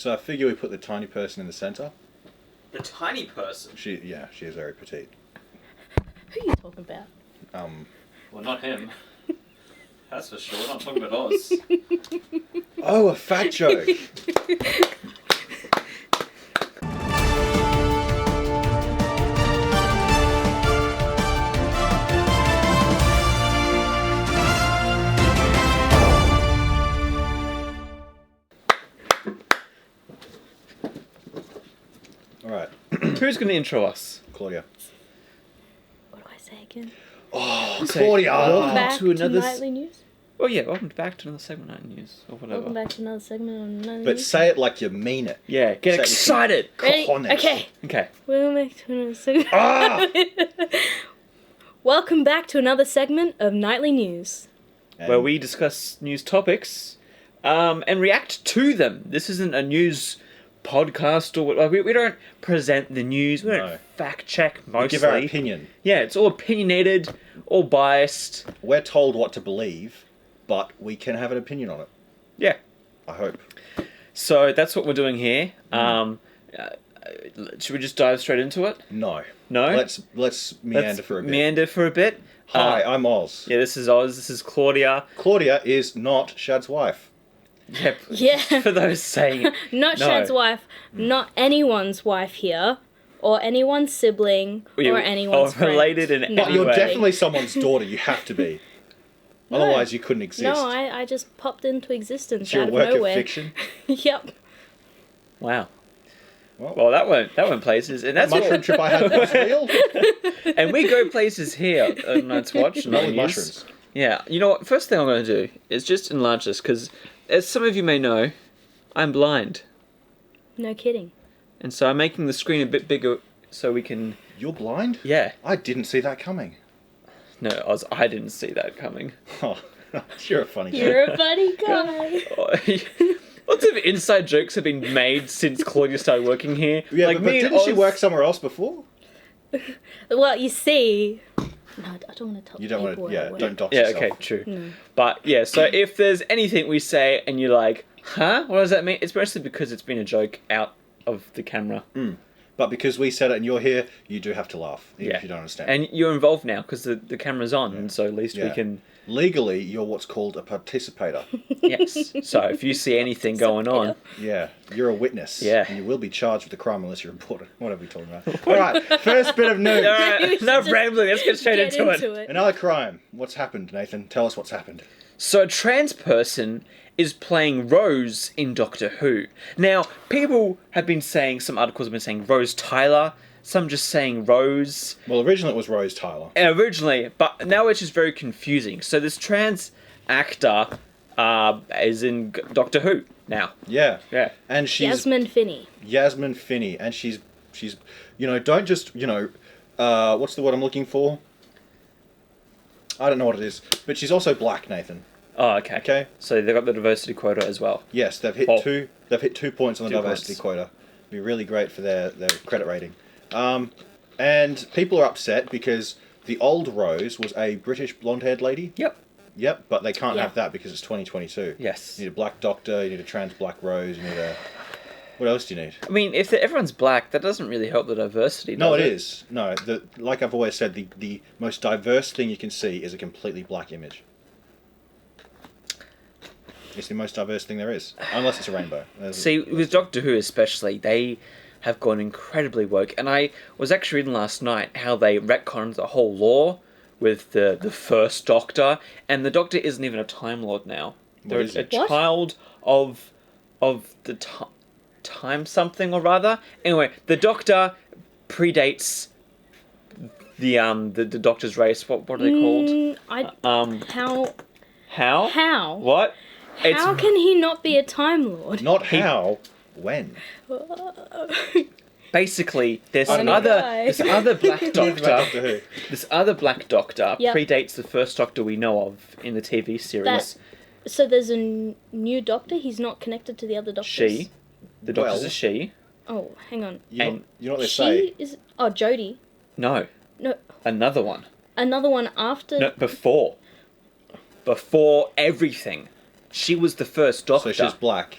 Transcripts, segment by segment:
So I figure we put the tiny person in the centre. The tiny person? She is very petite. Who are you talking about? Well, not him. That's for sure. I'm talking about Oz. Oh, a fat joke. Alright. Who's going to intro us? Claudia. What do I say again? Oh, Say, Claudia! Welcome back to to another Nightly News. Oh yeah, welcome back to another segment of Night News, or whatever. Welcome back to another segment on Nightly But News. say it like you mean it. Yeah, get Say it excited! Ready? Cojones. Okay. Okay. Welcome back to another segment. Ah! Welcome back to another segment of Nightly News. Where we discuss news topics, and react to them. This isn't a news podcast or like we don't present the news. We don't fact check mostly. We give our opinion. Yeah, it's all opinionated, all biased. We're told what to believe, but we can have an opinion on it. Yeah. I hope. So that's what we're doing here. Should we just dive straight into it? No. No? Let's meander for a bit. Meander for a bit. Hi, I'm Oz. Yeah, this is Oz. This is Claudia. Claudia is not Shad's wife. Yep. Yeah. For those saying Not no. Shad's wife, not anyone's wife here, or anyone's sibling, or anyone's friend. related in No. any But you're way. definitely someone's daughter. You have to be. No. Otherwise, you couldn't exist. No, I just popped into existence It's your out of work nowhere. of fiction. Yep. Wow. Well, Well, that went places, and that's mushroom trip I had was real. And we go places here at Night's Watch. Not with News. mushrooms. Yeah, you know what? First thing I'm going to do is just enlarge this because, as some of you may know, I'm blind, No kidding. and so I'm making the screen a bit bigger so we can. You're blind? Yeah. I didn't see that coming. No, I didn't see that coming. Oh, you're a funny guy. You're a funny guy. Lots of inside jokes have been made since Claudia started working here. Yeah, like but me and didn't she Oz- work somewhere else before? Well, you see... No, I don't want to tell You don't want people to, where I yeah, work. don't dox Yeah, yourself. okay, true. No. But yeah, so if there's anything we say and you're like, huh? What does that mean? It's mostly because it's been a joke out of the camera. But because we said it and you're here, you do have to laugh, even Yeah. if you don't understand. And you're involved now because the camera's on, and so at least we Yeah. can... Legally, you're what's called a participator. Yes. So if you see anything going on... Yeah, you're a witness. Yeah. And you will be charged with a crime unless you're reported. What are we talking about? All right, first bit of news. Alright, Maybe we should enough just rambling, let's get straight Get into it. Another crime. What's happened, Nathan? Tell us what's happened. So a trans person is playing Rose in Doctor Who. Now, people have been saying, some articles have been saying Rose Tyler, some just saying Rose. Well, originally it was Rose Tyler. Originally, but now it's just very confusing. So this trans actor is in Doctor Who now. Yeah. Yeah. And she's Yasmin Finney. Yasmin Finney, and she's don't just what's the word I'm looking for? I don't know what it is, but she's also black, Nathan. Oh, okay. Okay. So they got the diversity quota as well. Yes, they've hit Oh. two. They've hit 2 points on the 2 diversity points. quota. Be really great for their credit rating. And people are upset because the old Rose was a British blonde-haired lady. Yep. Yep, but they can't Yeah. have that because it's 2022. Yes. You need a black doctor. You need a trans black Rose. You need a. What else do you need? I mean, if everyone's black, that doesn't really help the diversity, does No, it? it is. No, like I've always said, the most diverse thing you can see is a completely black image. It's the most diverse thing there is, unless it's a rainbow. See, with Doctor Who especially, they have gone incredibly woke. And I was actually reading last night how they retconned the whole lore with the first Doctor, and the Doctor isn't even a Time Lord now. They're is a he? What? child of the time something or other. Anyway, the Doctor predates the Doctor's race. What are they called? How? How? What? How can he not be a Time Lord? Not how, when. Basically, there's Funny guy. this other black Doctor Doctor. Who. This other black Doctor Yep. predates the first Doctor we know of in the TV series. So there's a new Doctor? He's not connected to the other Doctors? She. The Doctor's Well- a she. Oh, hang on. You know what they She say? is... Oh, Jodie. No. No, Another one. another one after... No, before. Before everything. She was the first So Doctor. she's black.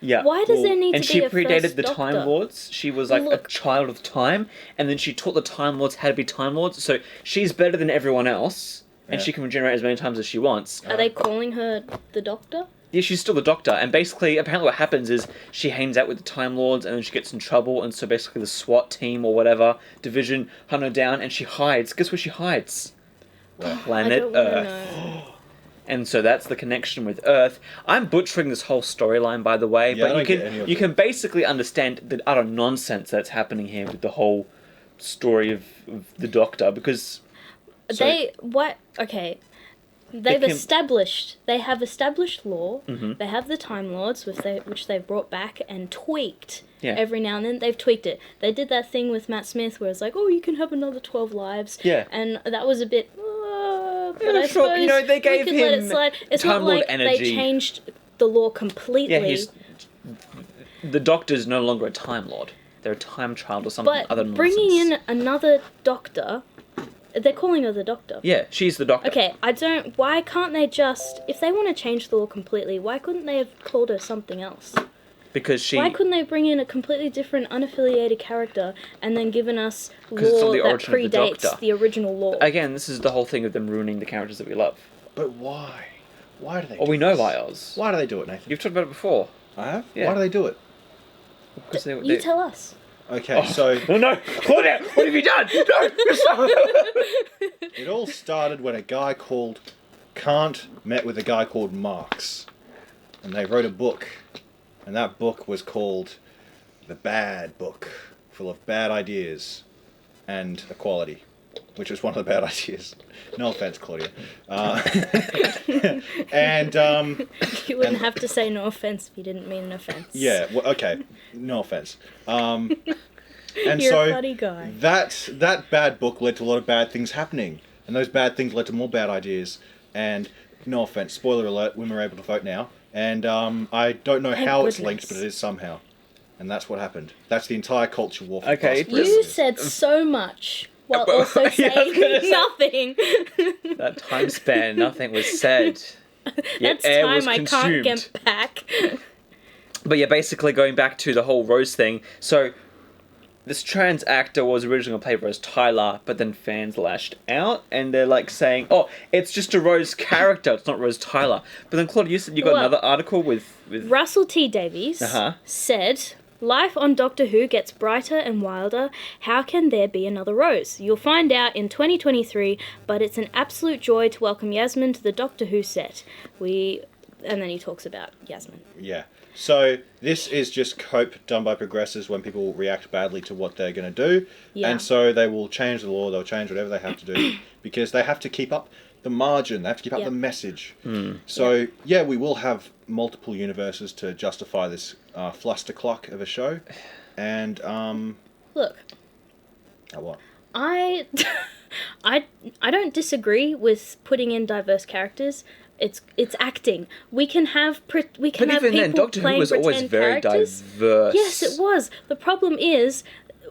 Yeah. Why does there need And to she be a predated first the Doctor? Time Lords. She was like Look. a child of time, and then she taught the Time Lords how to be Time Lords. So she's better than everyone else, and Yeah. she can regenerate as many times as she wants. Are they calling her the Doctor? Yeah, she's still the Doctor, and basically, apparently what happens is she hangs out with the Time Lords, and then she gets in trouble, and so basically the SWAT team or whatever division hunt her down, and she hides. Guess where she hides? Planet I don't wanna Earth. know. And so that's the connection with Earth. I'm butchering this whole storyline, by the way, Yeah, I but don't get any of you it. can basically understand the utter nonsense that's happening here with the whole story of the Doctor, because Okay. They've can- established. They have established lore. Mm-hmm. They have the Time Lords, which they've brought back and tweaked. Yeah. Every now and then they've tweaked it. They did that thing with Matt Smith where it's like, oh, you can have another 12 lives. Yeah. And that was a bit. But Yeah, I sure, suppose you know, they gave we could let it him slide. It's Time not Lord like energy. they changed the lore completely. yeah, the Doctor's no longer a Time Lord. They're a time child or something but other nonsense. bringing in another Doctor, they're calling her the Doctor. Yeah, she's the Doctor. Okay, why can't they just, if they want to change the law completely, why couldn't they have called her something else? Because she... Why couldn't they bring in a completely different, unaffiliated character and then given us 'Cause it's law from the that origin of the predates Doctor. the original law? Again, this is the whole thing of them ruining the characters that we love. But why? Why do they? Well, do we know this? why, Oz. Why do they do it, Nathan? You've talked about it before. I have. Yeah. Why do they do it? Because You tell us. Okay, so Oh no! Claudia, what have you done? No! it all started when a guy called Kant met with a guy called Marx, and they wrote a book, and that book was called The Bad Book, full of bad ideas and equality, which was one of the bad ideas. No offense, Claudia. And You wouldn't have to say no offense if you didn't mean an offense. yeah, well, okay, no offense. And You're so a funny guy. that bad book led to a lot of bad things happening, and those bad things led to more bad ideas. And no offense, spoiler alert, women are able to vote now, and I don't know Thank how it's goodness. linked, but it is somehow, and that's what happened. That's the entire culture war. For Okay, past You presidents. said so much while Well, also yeah, I was gonna saying say- nothing. That time span, nothing was said. Yet That's air was time I can't consumed. get back. But yeah, basically going back to the whole Rose thing. So, this trans actor was originally played as Tyler, but then fans lashed out, and they're like saying, "Oh, it's just a Rose character. It's not Rose Tyler." But then, Claudia, you said you got Well, another article with Russell T Davies said, "Life on Doctor Who gets brighter and wilder. How can there be another Rose? You'll find out in 2023, but it's an absolute joy to welcome Yasmin to the Doctor Who set. And then he talks about Yasmin. Yeah. So this is just cope done by progressives when people react badly to what they're going to do. Yeah. And so they will change the law, they'll change whatever they have to do because they have to keep up the margin, they have to keep up Yep. the message. So, yeah, we will have multiple universes to justify this flustercluck of a show. And, Look, what? I don't disagree with putting in diverse characters. It's acting. We can have But people even then, Doctor Who playing was always pretend very characters. diverse. Yes, it was. The problem is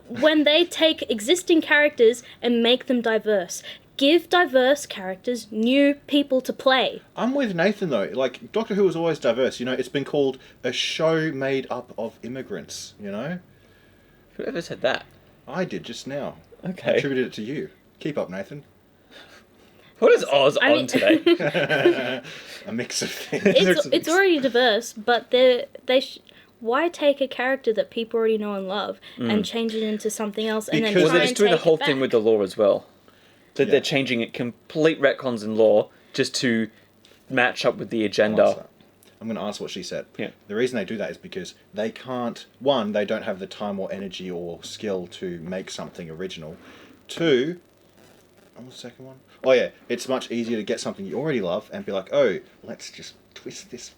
when they take existing characters and make them diverse. Give diverse characters new people to play. I'm with Nathan, though. Like, Doctor Who was always diverse. You know, it's been called a show made up of immigrants, you know? Whoever said that? I did just now. I Okay. attributed it to you. Keep up, Nathan. What is Oz I on mean- today? A mix of things. It's already diverse, but why take a character that people already know and love and change it into something else and Because- then Well, try they're and just doing the take whole it thing back? with the law as well. That Yeah. they're changing it, complete retcons in law, just to match up with the agenda. I'm going to answer what she said. Yeah. The reason they do that is because they can't... One, they don't have the time or energy or skill to make something original. Two... What was the second one? Oh, yeah. It's much easier to get something you already love and be like, oh, let's just twist this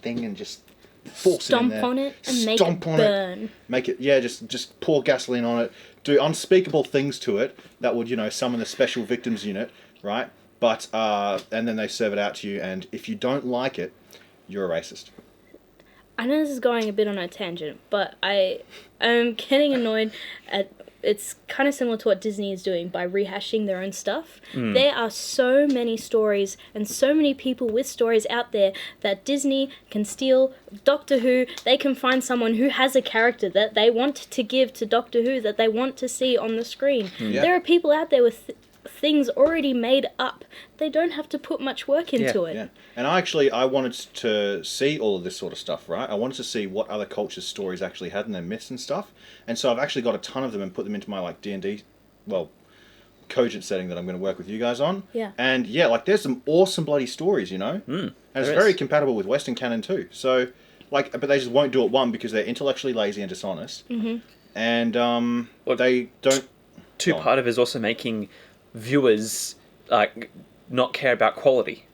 thing and just force it in Stomp there. on it and make Stomp it on burn. Make it, yeah, just pour gasoline on it. Do unspeakable things to it that would, you know, summon the special victims unit, right? But, and then they serve it out to you, and if you don't like it, you're a racist. I know this is going a bit on a tangent, but I am getting annoyed at it's kind of similar to what Disney is doing by rehashing their own stuff. There are so many stories and so many people with stories out there that Disney can steal. Doctor Who, they can find someone who has a character that they want to give to Doctor Who, that they want to see on the screen. Yeah. There are people out there with things already made up. They don't have to put much work into it. Yeah, and I wanted to see all of this sort of stuff, right? I wanted to see what other cultures' stories actually had in their myths and stuff, and so I've actually got a ton of them and put them into my like D&D, Cogent setting that I'm going to work with you guys on. Yeah. And yeah, like there's some awesome bloody stories, you know, and it's very compatible with Western canon too. So, like, but they just won't do it because they're intellectually lazy and dishonest, and they don't. Part of it is also making viewers like not care about quality,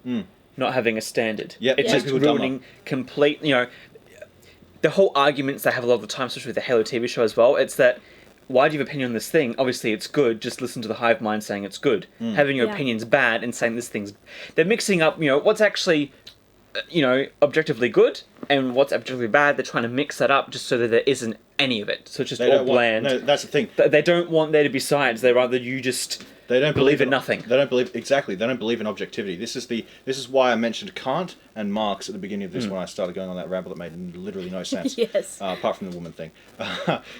not having a standard. Yep. It's just ruining complete. The whole arguments they have a lot of the time, especially with the Halo TV show as well. It's that why do you have an opinion on this thing? Obviously, it's good. Just listen to the hive mind saying it's good. Having your opinion's bad and saying this thing's, they're mixing up. What's actually, objectively good and what's objectively bad. They're trying to mix that up just so that there isn't any of it. So it's just all bland. No, that's the thing. They don't want there to be science. They rather you just. They don't believe in nothing. They don't believe They don't believe in objectivity. This is why I mentioned Kant and Marx at the beginning of this when I started going on that ramble that made literally no sense. Yes. Apart from the woman thing.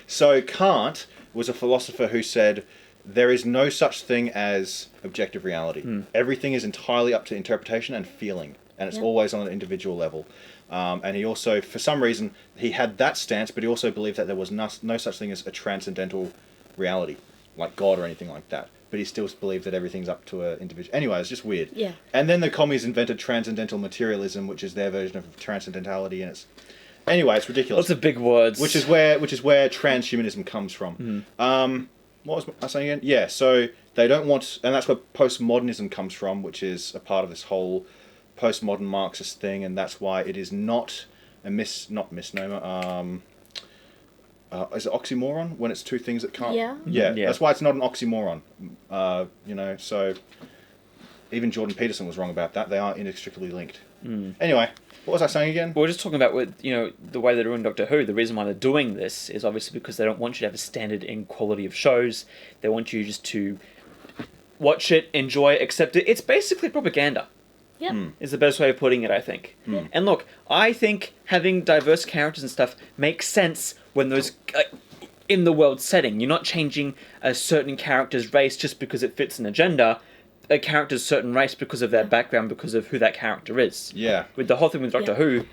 So Kant was a philosopher who said there is no such thing as objective reality. Everything is entirely up to interpretation and feeling, and it's always on an individual level. And he also, for some reason, he had that stance, but he also believed that there was no such thing as a transcendental reality, like God or anything like that. But he still believed that everything's up to an individual. Anyway, it's just weird. Yeah. And then the commies invented transcendental materialism, which is their version of transcendentality, and it's ridiculous. Lots of big words. Which is where transhumanism comes from. What was I saying again? Yeah. So they don't want, and that's where postmodernism comes from, which is a part of this whole postmodern Marxist thing, and that's why it is not a misnomer. Is it oxymoron when it's two things that can't? Yeah. That's why it's not an oxymoron. So even Jordan Peterson was wrong about that. They are inextricably linked. Anyway, what was I saying again? We're just talking about the way they're doing Doctor Who. The reason why they're doing this is obviously because they don't want you to have a standard in quality of shows. They want you just to watch it, enjoy it, accept it. It's basically propaganda. Yep. Is the best way of putting it, I think. And look, I think having diverse characters and stuff makes sense when those in the world setting. You're not changing a certain character's race just because it fits an agenda. A character's certain race because of their background, because of who that character is. Yeah. With the whole thing with Doctor Who,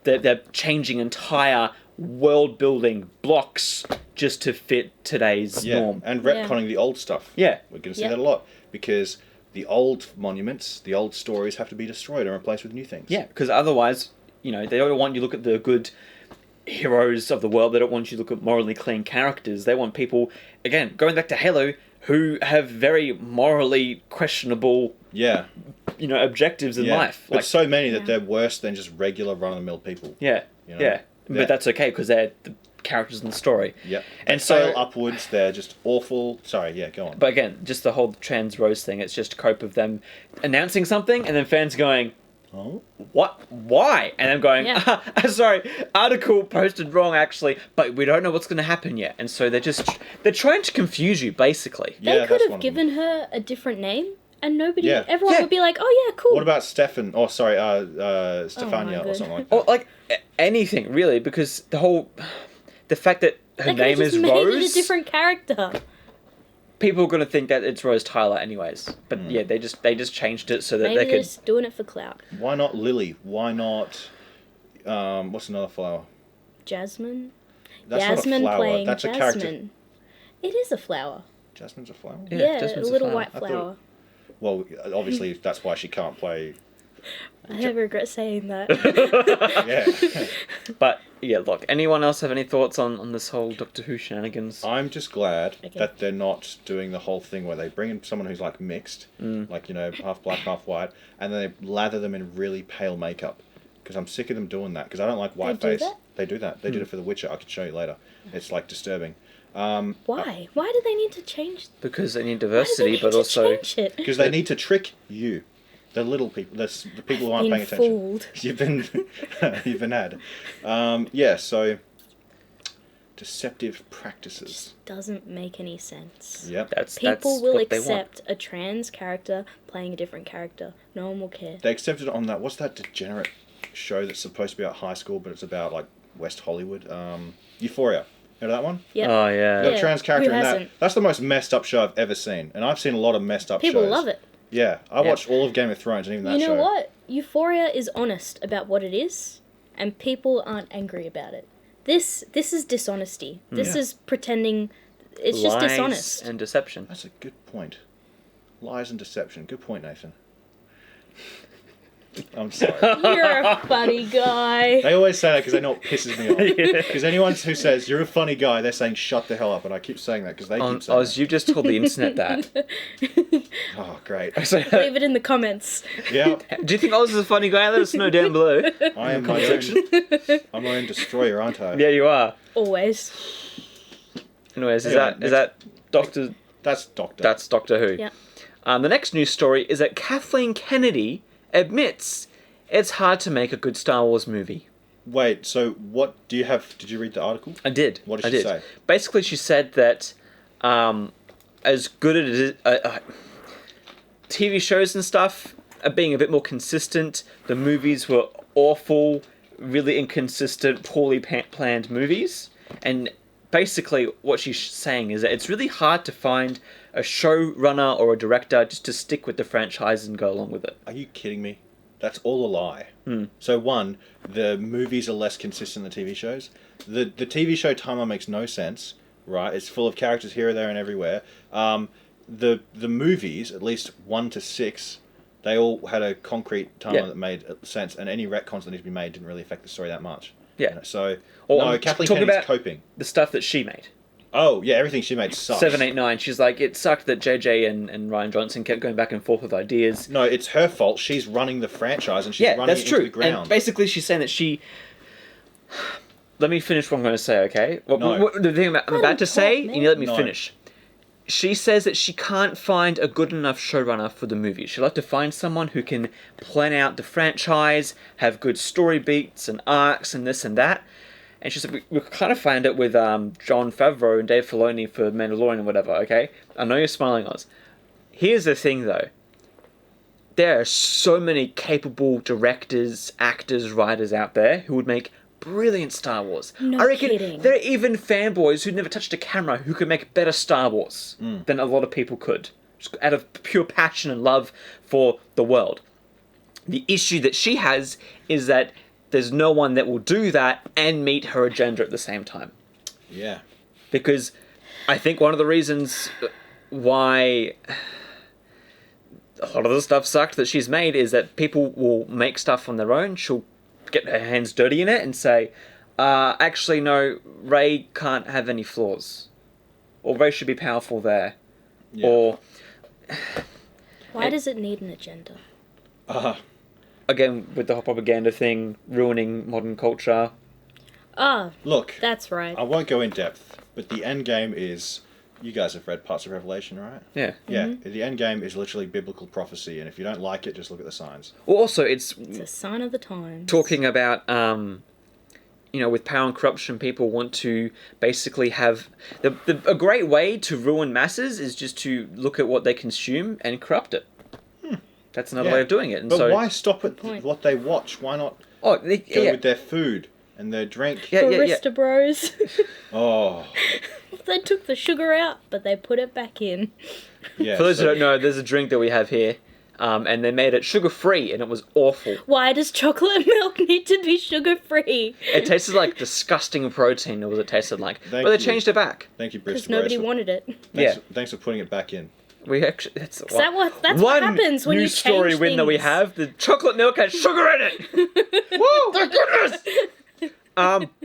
they're changing entire world-building blocks just to fit today's norm. And retconning the old stuff. Yeah. We're going to see that a lot, because the old monuments, the old stories have to be destroyed and replaced with new things. Yeah, because otherwise, they don't want you to look at the good heroes of the world. They don't want you to look at morally clean characters. They want people, again, going back to Halo, who have very morally questionable, objectives in life. But so many that they're worse than just regular run-of-the-mill people. Yeah, But that's okay, because they're the characters in the story. Yeah. And so upwards, they're just awful. Sorry, go on. But again, just the whole trans rose thing, it's just a cope of them announcing something and then fans going, oh? What? Why? And I'm going, sorry, article posted wrong actually, but we don't know what's going to happen yet. And so they're trying to confuse you, basically. They could have given her a different name and everyone would be like, oh yeah, cool. What about Stefania or something like that? Or like anything really, because the fact that her name is Rose, made it a different character. People are going to think that it's Rose Tyler anyways. But they just changed it so that Maybe they could. They're just doing it for clout. Why not Lily? Why not? What's another flower? Jasmine. That's Jasmine not a flower. playing That's Jasmine. a character. It is a flower. Jasmine's a flower. Yeah, Jasmine's a little flower. white flower. Well, obviously that's why she can't play. I never regret saying that. Yeah. But yeah, look. Anyone else have any thoughts on this whole Doctor Who shenanigans? I'm just glad that they're not doing the whole thing where they bring in someone who's like mixed, like half black, half white, and then they lather them in really pale makeup. Because I'm sick of them doing that. Because I don't like white face. They do that. They did it for The Witcher. I can show you later. It's like disturbing. Why? Why do they need to change? Because they need diversity, but also because they need to trick you. The little people, the people who aren't paying attention. Fooled. You've been had. So deceptive practices. Doesn't make any sense. Yep. People will what they want. accept a trans character playing a different character. No one will care. They accepted it on that. What's that degenerate show that's supposed to be about high school, but it's about like West Hollywood? Euphoria. Heard of that one? Yep. Oh yeah. The trans character who in that. hasn't? That's the most messed up show I've ever seen, and I've seen a lot of messed up People shows. love it. Yeah, I watched all of Game of Thrones and even that show. You know what? Euphoria is honest about what it is, and people aren't angry about it. This is dishonesty. This is pretending. It's just Lies dishonest. and deception. That's a good point. Lies and deception. Good point, Nathan. I'm sorry. You're a funny guy. They always say that because they know it pisses me off. Because anyone who says, you're a funny guy, they're saying, shut the hell up. And I keep saying that because they keep saying Oz, you just told the internet that. Oh, great. Leave it in the comments. Yeah. Do you think Oz is a funny guy? Let us know down below. I am I'm my own destroyer, aren't I? Yeah, you are. Always. Anyways, is Anyway, that Doctor? That's Doctor. That's Doctor Who. Yeah. The next news story is that Kathleen Kennedy admits it's hard to make a good Star Wars movie. Wait, so what do you have? Did you read the article? I did. What did she say? Basically, she said that as good as it is, TV shows and stuff are being a bit more consistent. The movies were awful, really inconsistent, poorly planned movies. And basically, what she's saying is that it's really hard to find a showrunner or a director just to stick with the franchise and go along with it. Are you kidding me? That's all a lie. So one, the movies are less consistent than the TV shows. The TV show timeline makes no sense, right? It's full of characters here, there, and everywhere. The movies, at least 1 to 6, they all had a concrete timeline that made sense, and any retcons that need to be made didn't really affect the story that much. Yeah. So, Or Kathleen talk Kennedy's about coping. the stuff that she made. Oh, yeah, everything she made sucks. 7, 8, 9. She's like, it sucked that JJ and Ryan Johnson kept going back and forth with ideas. No, it's her fault. She's running the franchise, and she's running that's it true. into the ground. And basically, she's saying that she. Let me finish what I'm going to say, okay? No. The thing I'm about to say, talk, you need to let me No. finish. She says that she can't find a good enough showrunner for the movie. She'll have to find someone who can plan out the franchise, have good story beats and arcs and this and that. And she said, we kind of find it with Jon Favreau and Dave Filoni for Mandalorian and whatever, okay? I know you're smiling, Oz. Here's the thing, though. There are so many capable directors, actors, writers out there who would make brilliant Star Wars. No I reckon kidding. there are even fanboys who never touched a camera who could make better Star Wars than a lot of people could. Just out of pure passion and love for the world. The issue that she has is that there's no one that will do that and meet her agenda at the same time. Yeah. Because I think one of the reasons why a lot of the stuff sucked that she's made is that people will make stuff on their own. She'll get her hands dirty in it and say, actually, no, Rey can't have any flaws. Or Rey should be powerful there. Yeah. Or, Why does it need an agenda? again, with the whole propaganda thing, ruining modern culture. Ah, Look, that's right. I won't go in depth, but the end game is... You guys have read parts of Revelation, right? Yeah. Yeah, the end game is literally biblical prophecy, and if you don't like it, just look at the signs. Well, also, it's It's a sign of the times. talking about, with power and corruption, people want to basically have... a great way to ruin masses is just to look at what they consume and corrupt it. That's another way of doing it. And But so, why stop at what they watch? Why not go go with their food and their drink? Yeah. Barista Bros. Oh, They took the sugar out, but they put it back in. yeah. For those so- who don't know, there's a drink that we have here, and they made it sugar-free, and it was awful. Why does chocolate milk need to be sugar-free? It tasted like disgusting protein, or was it tasted like? Thank But they you. changed it back. Thank you, Because Bristol. nobody wanted it. Thanks for putting it back in. We actually... That's That's one what happens when you news story change win that we things. have. The chocolate milk has sugar in it! Woo! Thank goodness!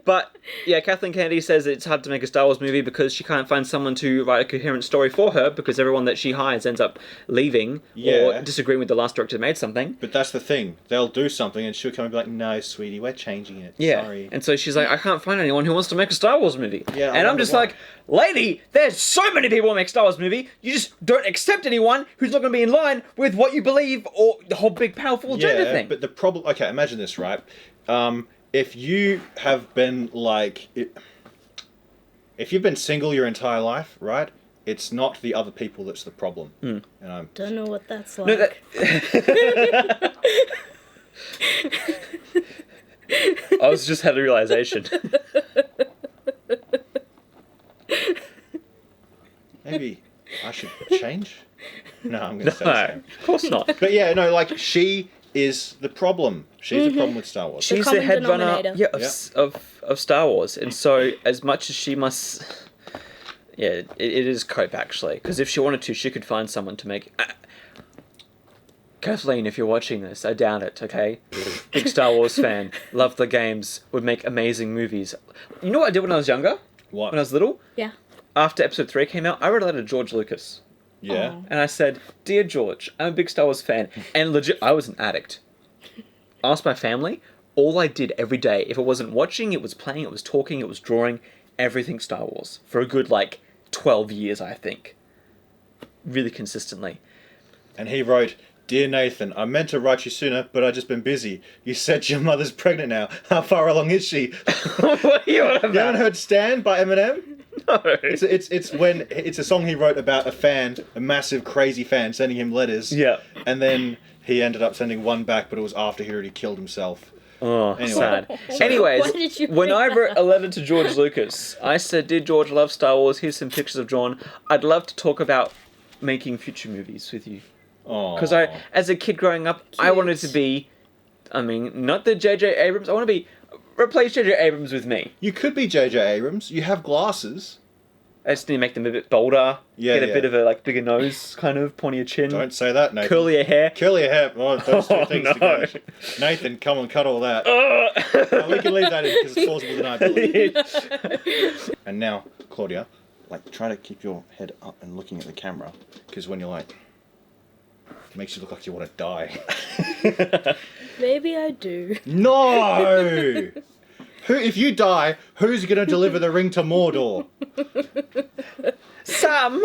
But yeah, Kathleen Kennedy says it's hard to make a Star Wars movie because she can't find someone to write a coherent story for her because everyone that she hires ends up leaving or disagreeing with the last director who made something. But that's the thing. They'll do something and she'll come and be like, no, sweetie, we're changing it. Yeah, Sorry. and so she's like, I can't find anyone who wants to make a Star Wars movie. Yeah, I and I'm wonder just why. like, lady, there's so many people who make a Star Wars movie. You just don't accept anyone who's not going to be in line with what you believe or the whole big, powerful agenda thing. But the problem... Okay, imagine this, right? If you have been like... if you've been single your entire life, right? It's not the other people that's the problem. Mm. And I'm Don't know what that's like. No, that... I was just had a realization. Maybe I should change? No, I'm going to say the same. Of course not. But yeah, no, like, she is the problem. She's the problem with Star Wars. She's the common head runner denominator. of Star Wars. And so, as much as she must... Yeah, it is cope, actually. Because if she wanted to, she could find someone to make... Kathleen, if you're watching this, I doubt it, okay? Big Star Wars fan. Love the games. Would make amazing movies. You know what I did when I was younger? What? When I was little? Yeah. After Episode 3 came out, I wrote a letter to George Lucas. Yeah. Aw. And I said, Dear George, I'm a big Star Wars fan. And legit, I was an addict. Asked my family, all I did every day, if it wasn't watching, it was playing, it was talking, it was drawing, everything Star Wars. For a good, 12 years, I think. Really consistently. And he wrote, Dear Nathan, I meant to write you sooner, but I've just been busy. You said your mother's pregnant now. How far along is she? What are you on about? You haven't heard Stan by Eminem? No. It's a song he wrote about a fan, a massive crazy fan, sending him letters. Yeah. And then he ended up sending one back, but it was after he already killed himself. Oh, Anyway. sad. Why Anyways, did you when bring I that wrote a up? letter to George Lucas, I said, Dear George, I love Star Wars. Here's some pictures I've drawn. I'd love to talk about making future movies with you. Because as a kid growing up, I Cute. wanted to be, not the J.J. Abrams, I want to be, replace J.J. Abrams with me. You could be J.J. Abrams. You have glasses. I just need to make them a bit bolder, Yeah, get a yeah. bit of a bigger nose, kind of, pointier chin, Don't say that, Nathan. curlier hair. Curlier hair. Oh, those two Oh, things no. together. Nathan, come on, cut all that. No, we can leave that in because it's plausible deniability. And now, Claudia, try to keep your head up and looking at the camera, because when you're it makes you look like you want to die. Maybe I do. No! If you die, who's going to deliver the ring to Mordor? Sam!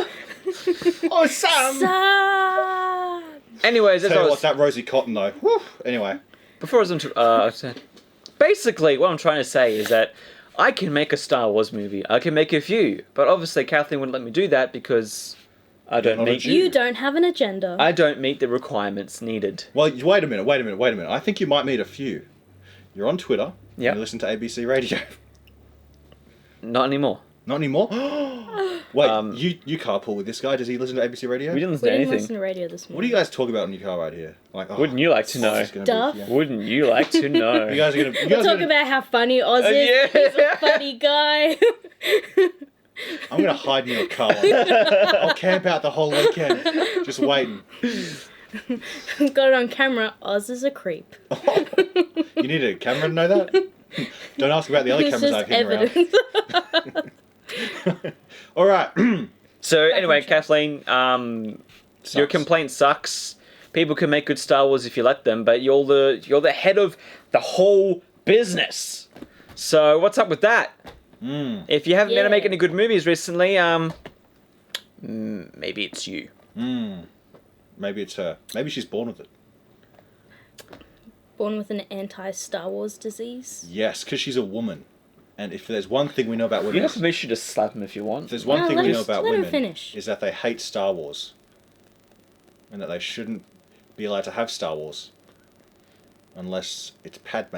Oh, Sam! Sam! Anyways, as Tell I you what, was... that rosy cotton though. Whew. Anyway. Before I was basically, what I'm trying to say is that I can make a Star Wars movie. I can make a few, but obviously Kathleen wouldn't let me do that because I don't not a meet. Jew. You don't have an agenda. I don't meet the requirements needed. Well, wait a minute. I think you might meet a few. You're on Twitter. Yep. And you listen to ABC Radio. Not anymore. Not anymore? Wait, you carpool with this guy. Does he listen to ABC Radio? We didn't We listen to didn't anything. listen to radio this morning. What do you guys talk about in your car right here? Wouldn't you like to know? this is gonna Duff? be- yeah. Wouldn't you like to know? You guys are gonna. You We'll guys are talk gonna about how funny Oz is. yeah. He's a funny guy. I'm gonna hide in your car. I'll camp out the whole weekend, just waiting. Got it on camera. Oz is a creep. You need a camera to know that. Don't ask about the other It's cameras just I've hidden evidence. around. All right. So anyway, on track. Kathleen, your Sucks. complaint sucks. People can make good Star Wars if you let them, but you're the head of the whole business. So what's up with that? If you haven't been able to make Yeah. any good movies recently, maybe it's you. Maybe it's her. Maybe she's born with it. Born with an anti-Star Wars disease. Yes, because she's a woman. And if there's one thing we know about You women, have permission to slap him if you want. if there's one No, thing let we us- know about let her women, finish. is that they hate Star Wars. And that they shouldn't be allowed to have Star Wars. Unless it's Padme.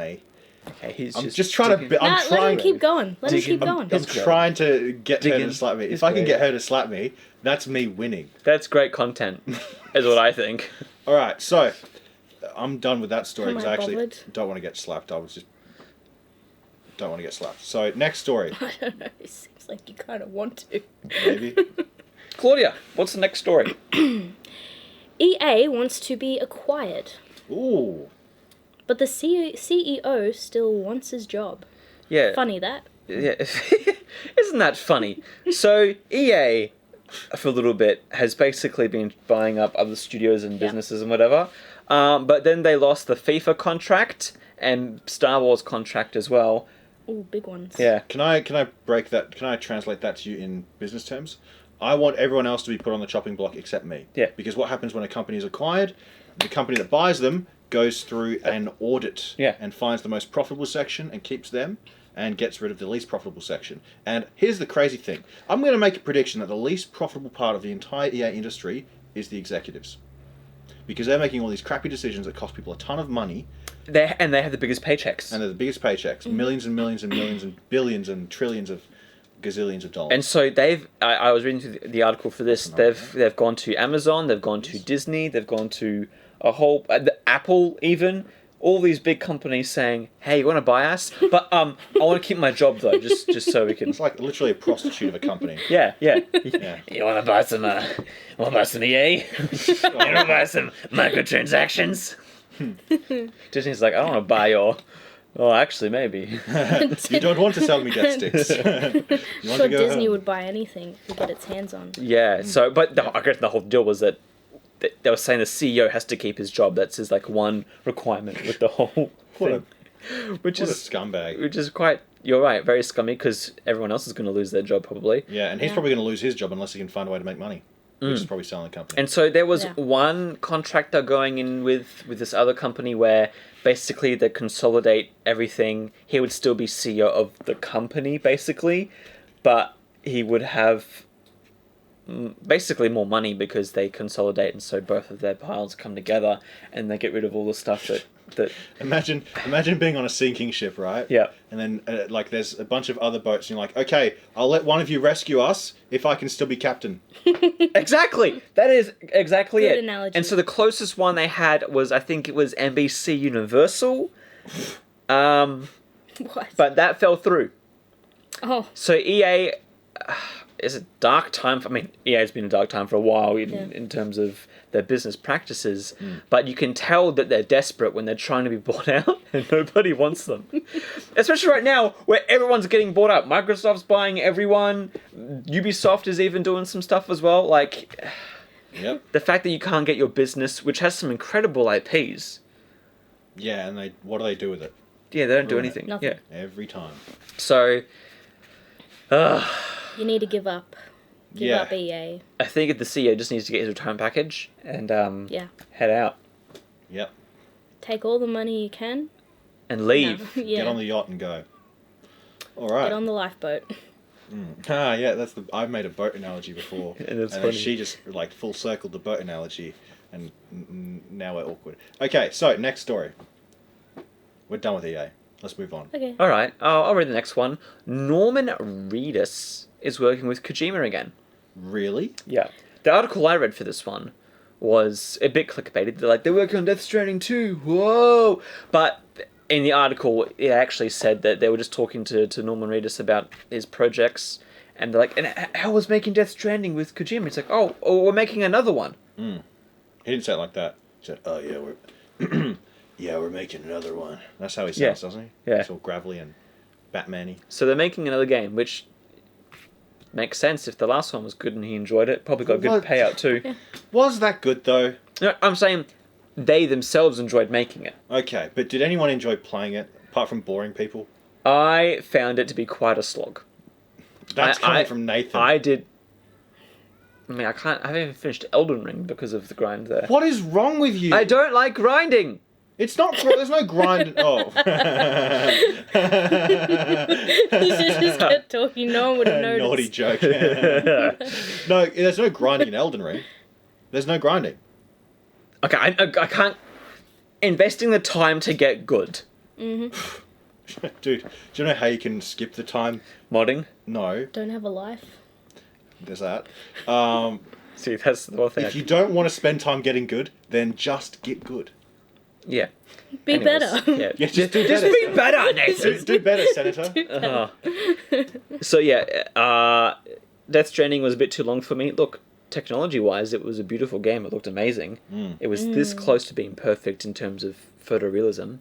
Okay, he's I'm just trying to... digging- I'm Let him trying... keep going. Let him Digging- keep going. I'm trying to get her Digging. to slap me. If It's I can great. get her to slap me, that's me winning. That's great content, is what I think. All right, so I'm done with that story Am because I I actually bothered? don't want to get slapped. I was just don't want to get slapped. So next story, I don't know. It seems like you kind of want to. maybe. Claudia, what's the next story? EA wants to be acquired, Ooh, but the CEO still wants his job. Yeah. Funny that. Yeah. Isn't that funny? So EA, for a little bit, has basically been buying up other studios and businesses and whatever. But then they lost the FIFA contract and Star Wars contract as well. Ooh, big ones. Yeah. can I break that? Can I translate that to you in business terms? I want everyone else to be put on the chopping block except me. Yeah. Because what happens when a company is acquired? The company that buys them goes through an audit Yeah. and finds the most profitable section and keeps them. and gets rid of the least profitable section. And here's the crazy thing. I'm going to make a prediction that the least profitable part of the entire EA industry is the executives. Because they're making all these crappy decisions that cost people a ton of money. They have the biggest paychecks. And they're the biggest paychecks. Millions and millions and millions and billions and trillions of gazillions of dollars. And so I was reading through the article for this. They've gone to Amazon, they've gone to Disney, they've gone to a whole... Apple even. All these big companies saying, "Hey, you want to buy us? But I want to keep my job though, just so we can." It's like literally a prostitute of a company. Yeah. Yeah. You want to buy some? EA? You want to buy some microtransactions? Disney's like, I don't want to buy your. Oh, actually, maybe. You don't want to sell me death sticks. You want to go Disney home. would buy anything to get its hands on. Yeah. So, but I guess the whole deal was that they were saying the CEO has to keep his job. That's his like one requirement with the whole thing. Which is a scumbag. Which is quite. You're right. Very scummy because everyone else is going to lose their job probably. Yeah, and he's probably going to lose his job unless he can find a way to make money. Which is probably selling the company. And so there was one contractor going in with this other company where basically they consolidate everything. He would still be CEO of the company basically, but he would have basically more money because they consolidate, and so both of their piles come together and they get rid of all the stuff that Imagine being on a sinking ship, right? Yeah. And then like there's a bunch of other boats and you're like, okay, I'll let one of you rescue us if I can still be captain. Exactly. That is exactly Good it. analogy. And so the closest one they had was, I think it was NBC Universal. What? But that fell through. Oh. So EA is a dark time. EA has been a dark time for a while in terms of their business practices. But you can tell that they're desperate when they're trying to be bought out and nobody wants them. Especially right now where everyone's getting bought out. Microsoft's buying everyone. Ubisoft is even doing some stuff as well. Like, Yep. the fact that you can't get your business, which has some incredible IPs. Yeah, and what do they do with it? Yeah, they don't do Ruin it. anything. Nothing. Yeah. Every time. So, You need to give up. Give up EA. I think the CEO just needs to get his retirement package and head out Yep. Take all the money you can. and leave. No. Yeah. Get on the yacht and go. All right. Get on the lifeboat. Yeah, I've made a boat analogy before. And it's then funny. she just like full circled the boat analogy and now we're awkward. Okay, so next story. We're done with EA. Let's move on. Okay. All right, I'll read the next one. Norman Reedus is working with Kojima again. Really? Yeah. The article I read for this one was a bit clickbaited. They're like, they're working on Death Stranding 2. Whoa! But in the article, it actually said that they were just talking to Norman Reedus about his projects. And they're like, and how was making Death Stranding with Kojima? It's like, oh, we're making another one. He didn't say it like that. He said, oh, yeah, we're making another one. That's how he sounds, doesn't he? Yeah. It's all gravelly and Batman-y. So they're making another game, which makes sense. If the last one was good and he enjoyed it, probably got a good What? payout too. Was that good, though? No, I'm saying they themselves enjoyed making it. Okay, but did anyone enjoy playing it, apart from boring people? I found it to be quite a slog. That's coming from Nathan. I did. I haven't even finished Elden Ring because of the grind there. What is wrong with you? I don't like grinding. It's not. There's no grind. Oh. You should just kept talking. No one would have noticed. Naughty joke. No, there's no grinding in Elden Ring. There's no grinding. Okay, I can't. Investing the time to get good. Dude, do you know how you can skip the time? Modding. No, Don't have a life. there's that. See, that's the one thing. If you don't want to spend time getting good, then just get good. Yeah. Be Anyways, better. Yeah. Yeah, just do better. be better, Nathan. Do better, Senator. So yeah, Death Stranding was a bit too long for me. Look, technology-wise, it was a beautiful game. It looked amazing. It was this close to being perfect in terms of photorealism.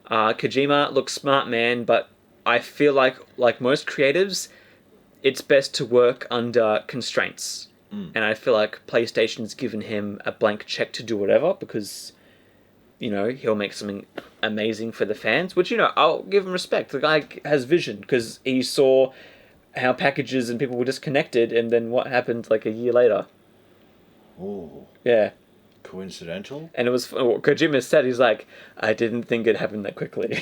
Kojima looks smart, man, but I feel like most creatives, it's best to work under constraints. And I feel like PlayStation's given him a blank check to do whatever because, he'll make something amazing for the fans, which, I'll give him respect. The guy has vision because he saw how packages and people were disconnected and then what happened like a year later. Oh. Yeah. Coincidental? And it was Kojima said, he's like, I didn't think it happened that quickly.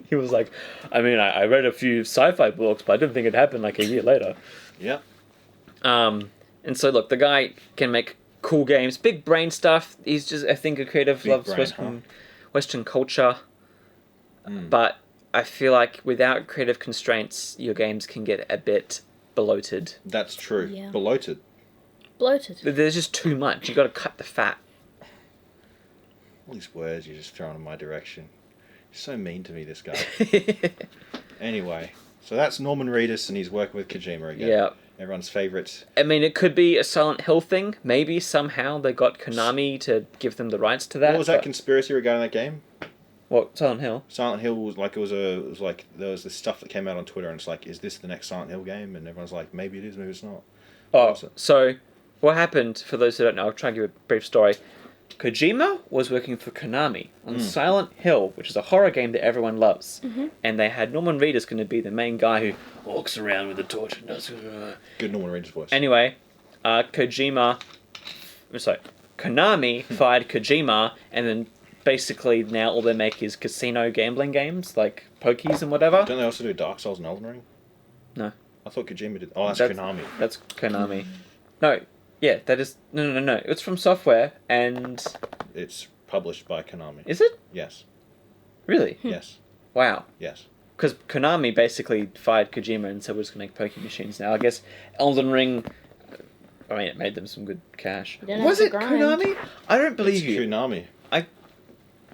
He was like, I mean, I read a few sci-fi books, but I didn't think it happened like a year later. Yep. And so look, the guy can make cool games, big brain stuff. He's just, I think, a creative, Big loves brain, Western culture. But I feel like without creative constraints, your games can get a bit bloated. That's true. Yeah. Bloated. Bloated. There's just too much. You got to cut the fat. All these words you're just throwing in my direction. You're so mean to me, this guy. Anyway, so that's Norman Reedus, and he's working with Kojima again. Yeah. Everyone's favourite. I mean, it could be a Silent Hill thing. Maybe somehow they got Konami to give them the rights to that. What was that conspiracy regarding that game? What, Silent Hill? Silent Hill was like, there was this stuff that came out on Twitter, and it's like, is this the next Silent Hill game? And everyone's like, maybe it is, maybe it's not. Oh, so what happened, for those who don't know, I'll try and give a brief story. Kojima was working for Konami on Silent Hill, which is a horror game that everyone loves. And they had Norman Reedus going to be the main guy who walks around with a torch and does... Good Norman Reedus voice. Anyway, Konami fired Kojima, and then basically now all they make is casino gambling games, like pokies and whatever. Don't they also do Dark Souls and Elden Ring? No. I thought Kojima did... Oh, that's Konami. That's Konami. No, yeah, that is... No. It's from software, and... It's published by Konami. Is it? Yes. Really? Yes. Wow. Yes. Because Konami basically fired Kojima and said we're just going to make pokie machines now. I guess Elden Ring... I mean, it made them some good cash. Was it Konami? I don't believe It's you. Konami.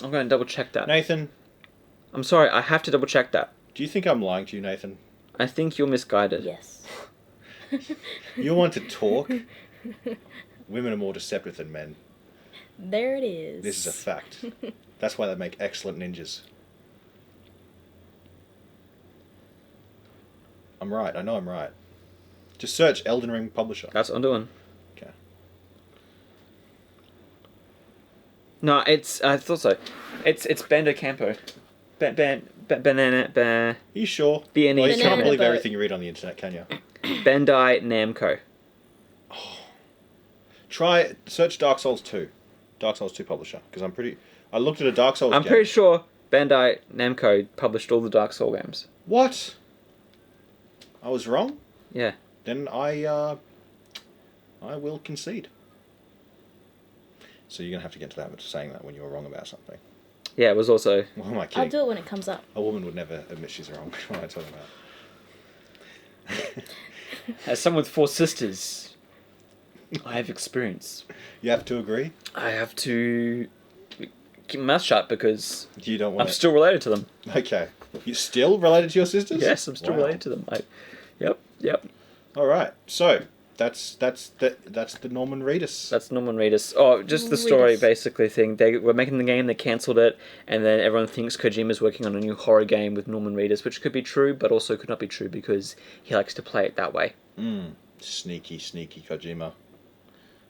I'm going to double check that. Nathan, I'm sorry, I have to double check that. do you think I'm lying to you, Nathan? I think you're misguided. Yes. You want to talk? Women are more deceptive than men. There it is. This is a fact. That's why they make excellent ninjas. I'm right. I know I'm right. Just search Elden Ring publisher. That's what I'm doing. Okay. No, I thought so. It's Bandai Campo. Banana. Are you sure? BNE. Well, you can't Banana believe boat. everything you read on the internet, can you? Bandai Namco. Try search Dark Souls 2. Dark Souls 2 publisher, because I looked at a Dark Souls I'm game. pretty sure Bandai Namco published all the Dark Souls games. What? I was wrong? Yeah. Then I will concede. So you're going to have to get to the habit of saying that when you were wrong about something. Yeah, it was also... What am I I'll kidding? do it when it comes up. A woman would never admit she's wrong. What am I talking about? As someone with 4 sisters, I have experience. You have to agree? I have to keep my mouth shut because You don't want I'm still related to them. Okay. You're still related to your sisters? Yes, I'm still Wow. related to them. Yep. All right. So that's the Norman Reedus. That's Norman Reedus. Oh, just the story Reedus. basically thing. They were making the game, they cancelled it, and then everyone thinks Kojima's working on a new horror game with Norman Reedus, which could be true, but also could not be true because he likes to play it that way. Sneaky Kojima.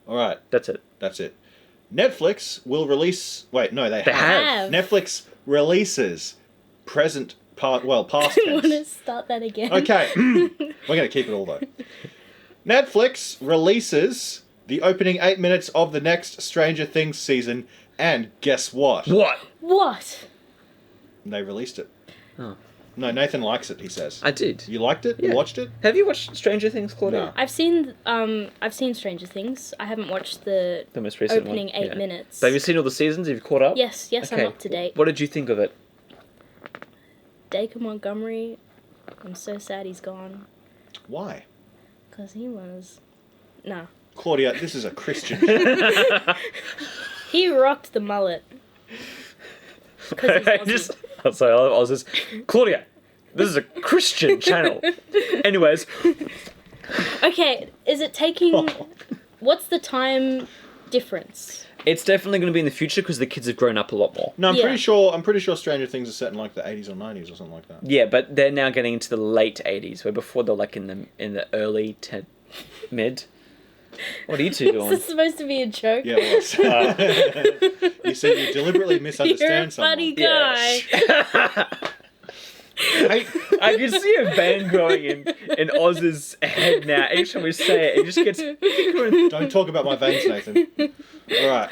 All right. That's it. That's it. Netflix will release. Wait, no, they have. Netflix releases past I want to tense. start that again. Okay, we're going to keep it all though. Netflix releases the opening 8 minutes of the next Stranger Things season, and guess what? What? What? They released it. Oh. No, Nathan likes it. He says. I did. You liked it? Yeah. You watched it? Have you watched Stranger Things, Claudia? No. I've seen Stranger Things. I haven't watched the The most recent opening one. 8 Yeah. minutes. But have you seen all the seasons? Have you caught up? Yes, Okay. I'm up to date. What did you think of it? Dacre Montgomery, I'm so sad he's gone. Why? Because he was... Nah. Claudia, this is a Christian. He rocked the mullet. 'Cause he's Aussie. I was just... Claudia, this is a Christian channel. Anyways. Okay, is it taking... What's the time difference? It's definitely going to be in the future because the kids have grown up a lot more. No, I'm Yeah. pretty sure Stranger Things are set in like the 80s or 90s or something like that. Yeah, but they're now getting into the late 80s, where before they're like in the early to mid. What are you two Is doing? this supposed to be a joke? Yeah, it was. You said you deliberately You're a misunderstand someone. funny guy. I can see a vein growing in Oz's head now. Each time we say it, it just gets bigger and... Don't talk about my veins, Nathan. Alright.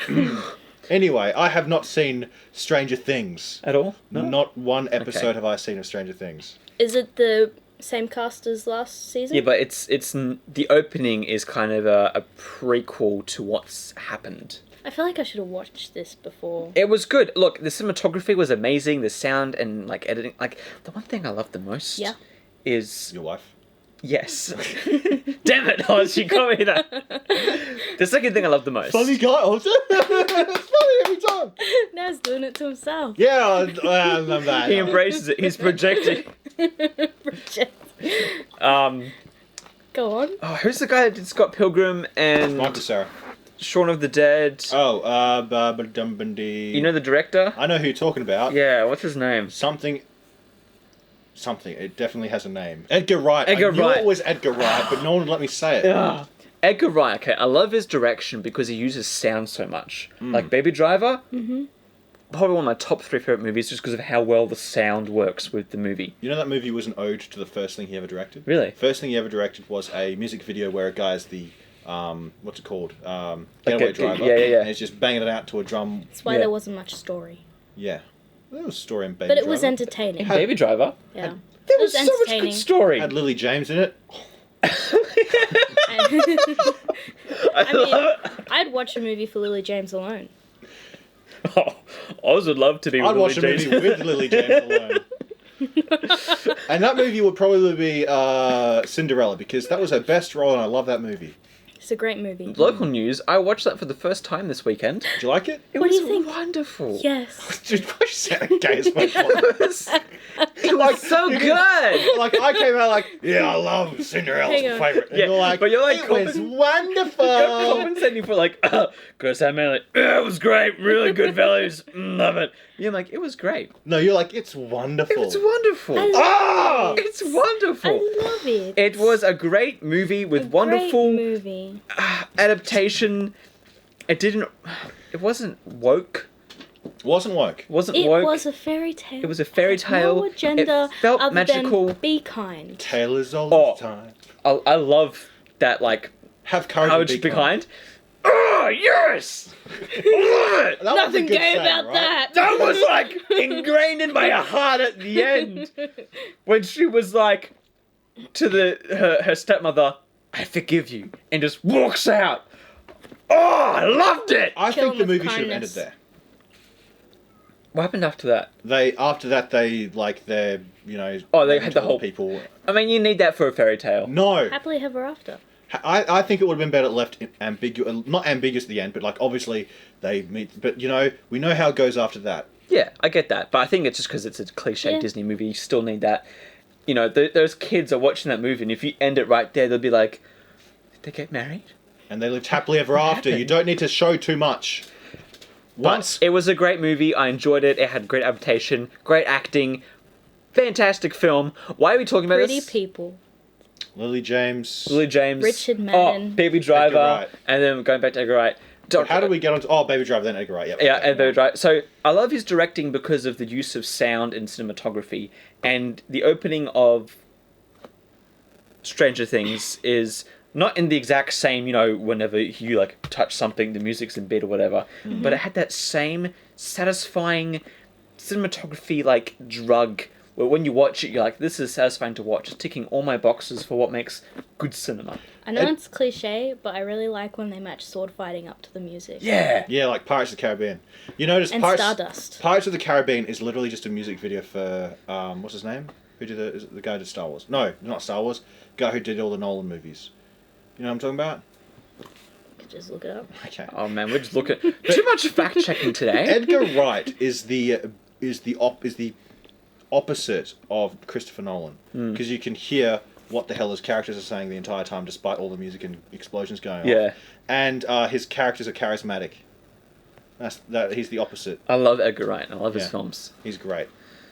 Anyway, I have not seen Stranger Things. At all? No? Not one episode Okay. have I seen of Stranger Things. Is it the same cast as last season? Yeah, but it's the opening is kind of a prequel to what's happened. I feel like I should have watched this before. It was good. Look, the cinematography was amazing. The sound and like editing, like the one thing I love the most Yeah. is Your wife? yes. Damn it, Oz, you got me that. The second thing I love the most. Funny guy, Oz. It's funny every time. Now he's doing it to himself. Yeah, I love that. He embraces it. He's projecting. Go on. Oh, who's the guy that did Scott Pilgrim and Michael Cera. Shaun of the Dead? Oh, Dumbundy. You know the director? I know who you're talking about. Yeah, what's his name? Something. It definitely has a name. Edgar Wright. Edgar I knew Wright. it was Edgar Wright, but no one would let me say it. Ugh. Edgar Wright, okay, I love his direction because he uses sound so much. Like Baby Driver, probably one of my top 3 favourite movies just because of how well the sound works with the movie. You know that movie was an ode to the first thing he ever directed? Really? First thing he ever directed was a music video where a guy's the, what's it called? Getaway driver. yeah. And he's just banging it out to a drum. That's why Yeah. there wasn't much story. Yeah. There was a story in Baby But it was Driver. entertaining. Baby Driver? Yeah. There It was was so much good entertaining. story. Had Lily James in it. I mean, I'd watch a movie for Lily James alone. Oh, Oz would love to be I'd with watch a Lily movie James. with Lily James alone. And that movie would probably be Cinderella, because that was her best role and I love that movie. It's a great movie. Local news, I watched that for the first time this weekend. Did you like it? It What was do you think? wonderful. Yes. Dude, why you sound gay as much? It was so good. Like, I came out like, yeah, I love Cinderella's Hang on. favourite. And Yeah, you're like, but you're like, it was wonderful. You're compensating for like, Chris, I mean, like, it was great, really good values, love it. You're like, it was great. No, you're like, it's wonderful. It was wonderful. I love Ah! it. It's wonderful. I love it. It was a great movie with A wonderful great movie. adaptation. It wasn't woke. Wasn't woke. Wasn't It woke. was a fairy tale. It was a fairy It had tale. No agenda It felt other magical. than be kind. Tale is all Oh. the time. I love that, like, Have courage, courage and be behind. Oh, yes! I love it! That was a Nothing good gay saying, about right? that. That was like ingrained in my heart at the end when she was like to her stepmother, "I forgive you," and just walks out. Oh, I loved it. I Kill think the him with movie should have ended kindness. there. What happened after that? After that, they're, you know... Oh, they making had the to all whole- people. I mean, you need that for a fairy tale. No. Happily ever after. I think it would have been better left ambiguous, not ambiguous at the end, but like obviously they meet. But you know, we know how it goes after that. Yeah, I get that, but I think it's just because it's a cliche Yeah. Disney movie. You still need that. You know, those kids are watching that movie, and if you end it right there, they'll be like, "Did they get married?" And they lived happily ever after. You happened? don't need to show too much. Once But it was a great movie. I enjoyed it. It had great adaptation, great acting, fantastic film. Why are we talking about Pretty this? people. Lily James. Lily James, Richard Madden. oh, Baby Driver, Wright. and then going back to Edgar Wright. How do we get on to Baby Driver, then Edgar Wright? Yep, Yeah, okay. and Baby Driver. So I love his directing because of the use of sound and cinematography, and the opening of Stranger Things is not in the exact same, you know, whenever you like touch something, the music's in bed or whatever, but it had that same satisfying cinematography like drug where when you watch it you're like, this is satisfying to watch. It's ticking all my boxes for what makes good cinema. I know it's cliche, but I really like when they match sword fighting up to the music. Yeah. Yeah, like Pirates of the Caribbean. You notice And Pirates Stardust. Pirates of the Caribbean is literally just a music video for what's his name? Who did is it the guy who did Star Wars? No, not Star Wars. The guy who did all the Nolan movies. You know what I'm talking about? Just look it up. Okay. Oh man, we're just looking too much fact checking today. Edgar Wright is the opposite of Christopher Nolan, because you can hear what the hell his characters are saying the entire time, despite all the music and explosions going on. Yeah. And his characters are charismatic. He's the opposite. I love Edgar Wright and I love his Yeah. films. He's great.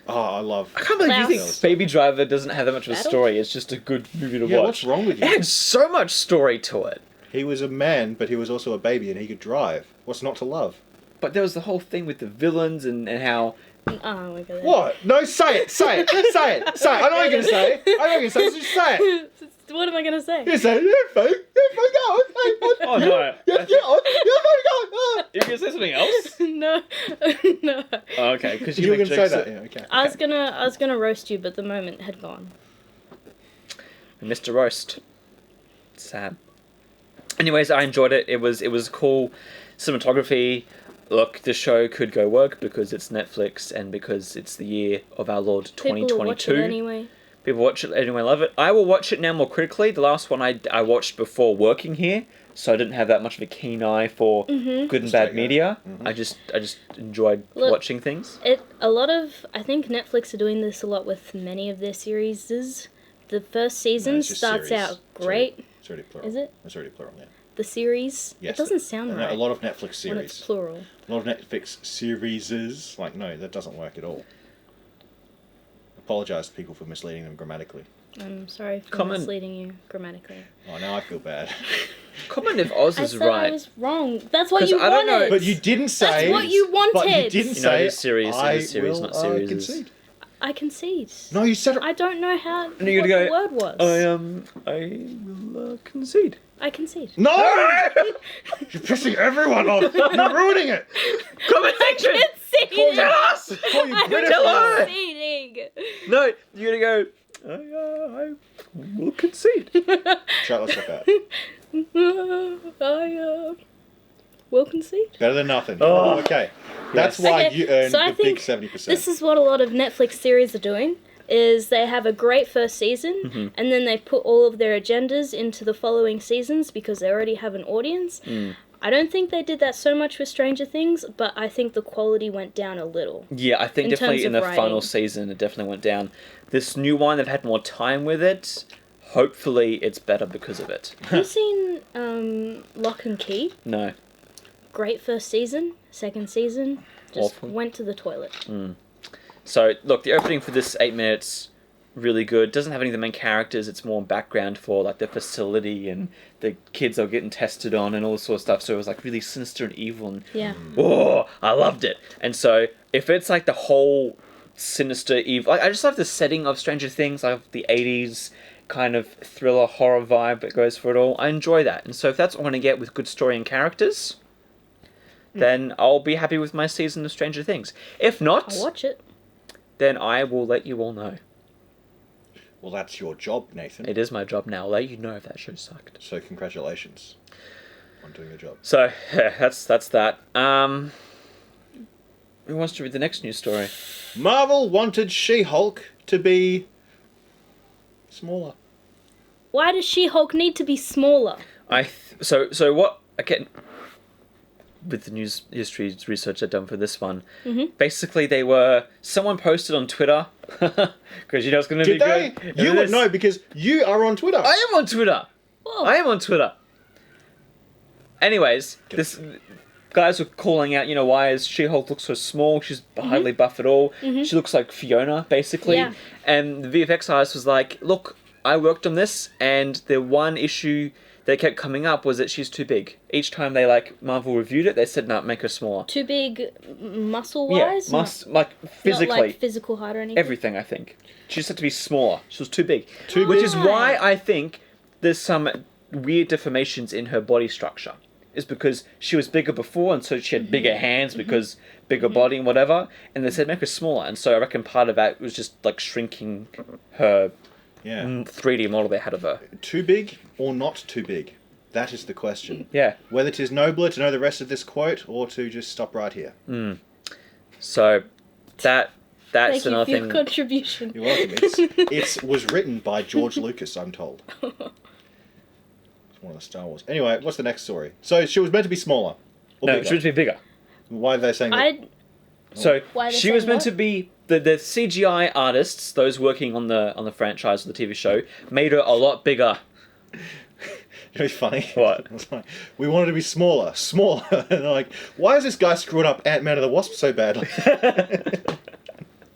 Oh, I love. I can't believe you think Klaus. Baby Driver doesn't have that much of a Battle? story. It's just a good movie to Yeah, watch. what's wrong with It you? had so much story to it. He was a man, but he was also a baby, and he could drive. What's not to love? But there was the whole thing with the villains and how Oh my god. What? No, say it. Say it. Say it. Say it. I know what you're going to say. I know what you're going to say. So just say it. What am I gonna say? You say, yeah, fine, go on. Oh, no. Yeah, go on. You gonna say something else? No, no. Oh, okay, because You were make going to say jokes that, yeah, okay. I was gonna roast you, but the moment had gone. Mr. Roast. Sad. Anyways, I enjoyed it. It was cool cinematography. Look, the show could go work because it's Netflix and because it's the year of our Lord 2022. People will watch it anyway. People watch it anyway, love it. I will watch it now more critically. The last one I watched before working here, so I didn't have that much of a keen eye for good and bad media. I just enjoyed watching things. I think Netflix are doing this a lot with many of their series. The first season starts out great. It's already plural. Is it? It's already plural, yeah. The series? Yes. It doesn't sound right. A lot of Netflix series. When it's plural. A lot of Netflix series. Like, no, that doesn't work at all. Apologise to people for misleading them grammatically. I'm sorry for misleading you grammatically. Oh, now I feel bad. Comment if Oz is right. I was wrong. That's what you I don't wanted. know. But you didn't say... That's what you wanted. But you didn't say... it is series, not series. Concede. I concede. No, you said it... I don't know how And you're what gonna the word was. I will concede. I concede. No! You're pissing everyone off. You're ruining it. Comment section! Tell us! I'm conceding. No, you're gonna go, I will concede. Shut let's look at I will concede. Better than nothing. Oh. Okay. That's why you earned so I the big think 70%. This is what a lot of Netflix series are doing. Is they have a great first season and then they put all of their agendas into the following seasons because they already have an audience. I don't think they did that so much with Stranger Things, but I think the quality went down a little. Yeah, I think definitely in the final season it definitely went down. This new one, they've had more time with it. Hopefully it's better because of it. Have you seen Lock and Key? No. Great first season, second season, just Awful. went to the toilet. So, look, the opening for this 8 minutes, really good. Doesn't have any of the main characters. It's more background for, like, the facility and the kids are getting tested on and all this sort of stuff. So it was, like, really sinister and evil. And, yeah. Oh, I loved it. And so, if it's, like, the whole sinister, evil... I just love the setting of Stranger Things. I love the 80s kind of thriller, horror vibe that goes for it all. I enjoy that. And so, if that's what I want to get with good story and characters, then I'll be happy with my season of Stranger Things. If not... I'll watch it. Then I will let you all know. Well, that's your job, Nathan. It is my job now. I'll let you know if that show sucked. So congratulations on doing your job. So, yeah, that's that. Who wants to read the next news story? Marvel wanted She-Hulk to be smaller. Why does She-Hulk need to be smaller? So what... Again, with the news history research I've done for this one, basically someone posted on Twitter, because you know it's going to be good. Did they? You would know because you are on Twitter. I am on Twitter. Whoa. I am on Twitter. Anyways, guys were calling out, why is She-Hulk look so small? She's hardly buff at all. She looks like Fiona, basically. Yeah. And the VFX artist was like, look, I worked on this, and the one issue that kept coming up was that she's too big. Each time Marvel reviewed it, they said, no, make her smaller. Too big muscle-wise? Yeah, physically. Not like physical height or anything? Everything, I think. She just had to be smaller. She was too big. Which is why I think there's some weird deformations in her body structure. Is because she was bigger before, and so she had bigger hands because bigger body and whatever, and they said make her smaller, and so I reckon part of that was just like shrinking her 3D model they had of her. Too big or not too big? That is the question. Yeah. Whether 'tis nobler to know the rest of this quote or to just stop right here. So that's Thank another you for thing. your contribution. You're welcome. It was written by George Lucas, I'm told. It's one of the Star Wars. Anyway, what's the next story? So she was meant to be smaller. Or No, bigger. she was meant to be bigger. Why are they saying that? So Why are they she was saying meant what? to be the CGI artists, those working on the franchise of the TV show, made her a lot bigger. It's funny. What? It's like, we wanted to be smaller. And they're like, why is this guy screwing up Ant-Man and the Wasp so badly?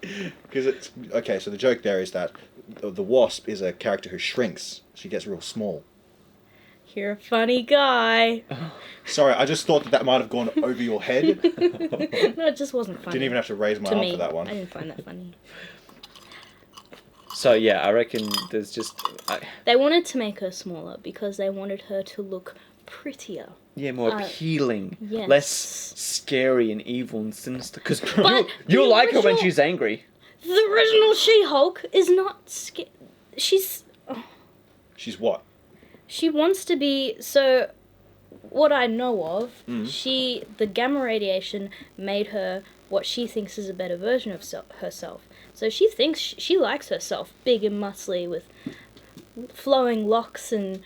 Because it's... Okay, so the joke there is that the Wasp is a character who shrinks. She gets real small. You're a funny guy. Sorry, I just thought that might have gone over your head. No, it just wasn't funny. Didn't even have to raise my to arm me. for that one. I didn't find that funny. So yeah, I reckon there's just They wanted to make her smaller because they wanted her to look prettier. more appealing, yes. less scary and evil and sinister. Because But you the like her when original- she's angry. The original She-Hulk is not she's... She's what? She wants to be... So, what I know of, the gamma radiation made her what she thinks is a better version of herself. So she thinks she likes herself big and muscly with flowing locks and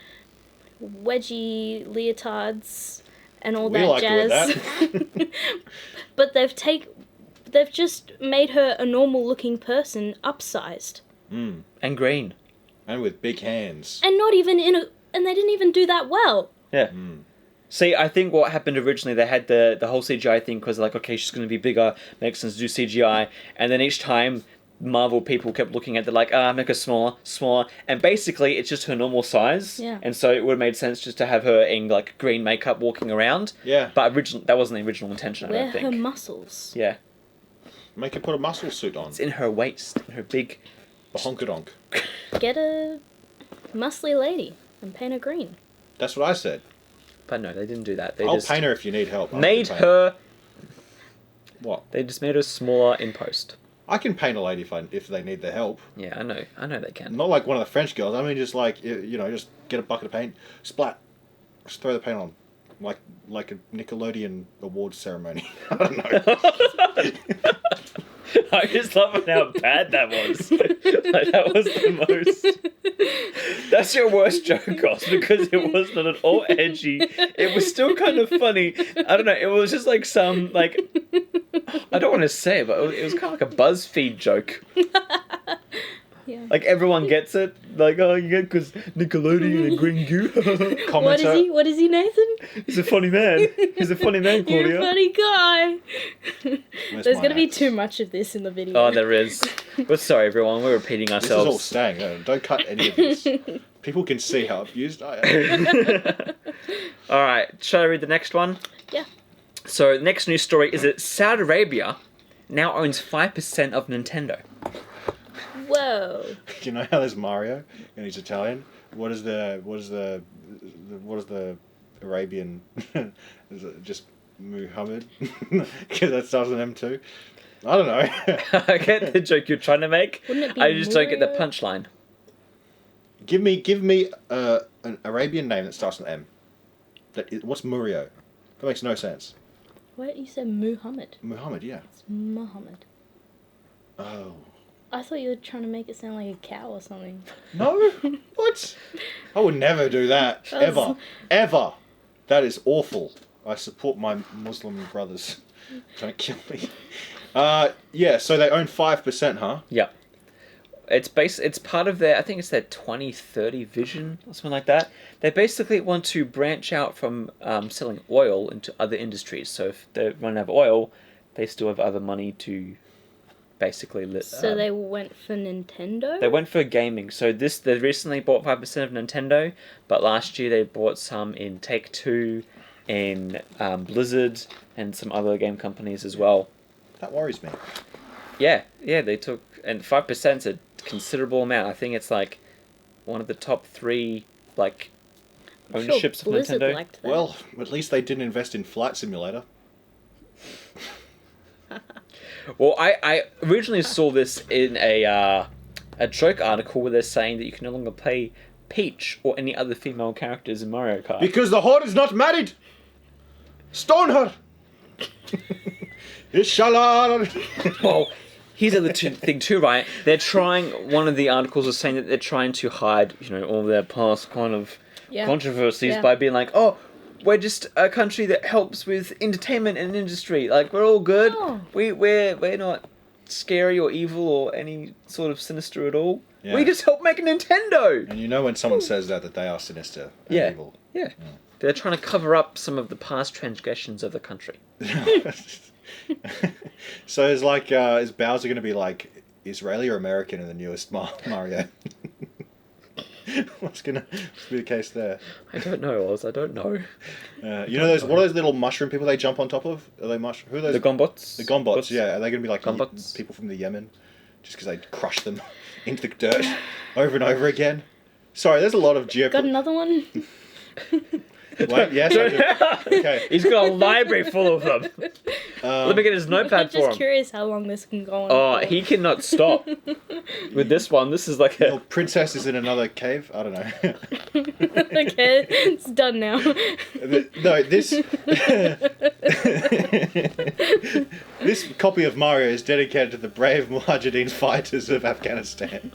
wedgie leotards and all that jazz. But they've just made her a normal looking person upsized. And green. And with big hands. And not even and they didn't even do that well. Yeah. See, I think what happened originally, they had the whole CGI thing because like, okay, she's going to be bigger, makes sense to do CGI, and then each time Marvel people kept looking at it like, make her smaller, and basically it's just her normal size. Yeah. And so it would have made sense just to have her in like green makeup walking around. Yeah. But that wasn't the original intention, I Where don't think. her muscles? Yeah. Make her put a muscle suit on. It's in her waist, in her big... A honkadonk. Get a muscly lady and paint her green. That's what I said. But no, they didn't do that. They I'll just paint her if you need help. made her... What? They just made her smaller in post. I can paint a lady if they need the help. Yeah, I know they can. Not like one of the French girls. I mean, just like, just get a bucket of paint, splat, just throw the paint on. Like a Nickelodeon awards ceremony. I don't know. I just love how bad that was. Like, that was the most... That's your worst joke, Oz, because it was not at all edgy. It was still kind of funny. I don't know, it was just like some, like... I don't want to say it, but it was kind of like a BuzzFeed joke. Yeah. Like, everyone gets it. Like, oh, you get because Nickelodeon and Green Goo. Commenter. What is he, Nathan? He's a funny man. He's a funny man, Claudia. You're a funny guy. There's my going to be axe? too much of this in the video. Oh, there is. We're sorry, everyone. We're repeating This is ourselves. all staying. Don't cut any of this. People can see how abused I am. All right, shall I read the next one? Yeah. So the next news story is that Saudi Arabia now owns 5% of Nintendo. Whoa. Do you know how there's Mario and he's Italian? What is the Arabian? Is it just Muhammad? Because that starts with M too. I don't know. I get the joke you're trying to make. Wouldn't it be I just don't get the Murio? punchline. Give me an Arabian name that starts with M. What's Murio? That makes no sense. What? You said Muhammad. Muhammad, yeah. It's Muhammad. Oh. I thought you were trying to make it sound like a cow or something. No? What? I would never do that. That was- Ever. Ever. That is awful. I support my Muslim brothers. Don't kill me. Yeah, so they own 5%, huh? Yeah. It's part of their, I think it's their 2030 vision or something like that. They basically want to branch out from selling oil into other industries. So if they run out of oil, they still have other money to basically... So they went for Nintendo? They went for gaming. So they recently bought 5% of Nintendo, but last year they bought some in Take-Two, in Blizzard, and some other game companies as well. That worries me. Yeah, they took... And 5% is a considerable amount. I think it's like one of the top 3, like, I'm sure ownerships of Blizzard Nintendo. liked that. Well, at least they didn't invest in Flight Simulator. Well, I originally saw this in a joke article where they're saying that you can no longer play Peach or any other female characters in Mario Kart. Because the whore is not married! Stone her! Inshallah! Well, here's the other thing too, right? They're trying. One of the articles was saying that they're trying to hide, all their past kind of controversies by being like, "Oh, we're just a country that helps with entertainment and industry. Like we're all good. Oh. We're not scary or evil or any sort of sinister at all. Yeah. We just help make a Nintendo." And you know when someone says that they are sinister and evil. Yeah. They're trying to cover up some of the past transgressions of the country. So is is Bowser going to be like Israeli or American in the newest Mario? What's be the case there? I don't know, Oz. I don't know. You know what are those little mushroom people they jump on top of? Are they mushroom? Who are those? The Gombots? The Gombots, yeah. Are they going to be like Gombots? people from the Yemen? Just because they crush them into the dirt over and over again? Sorry, there's a lot of Got another one? What? Yes, I do. Okay. He's got a library full of them. Let me get his notepad I'm for him. just curious how long this can go on. Oh, for. he cannot stop. With this one, this is like a... Well, Princess is in another cave? I don't know. Okay, it's done now. No, this... this copy of Mario is dedicated to the brave Mujahideen fighters of Afghanistan.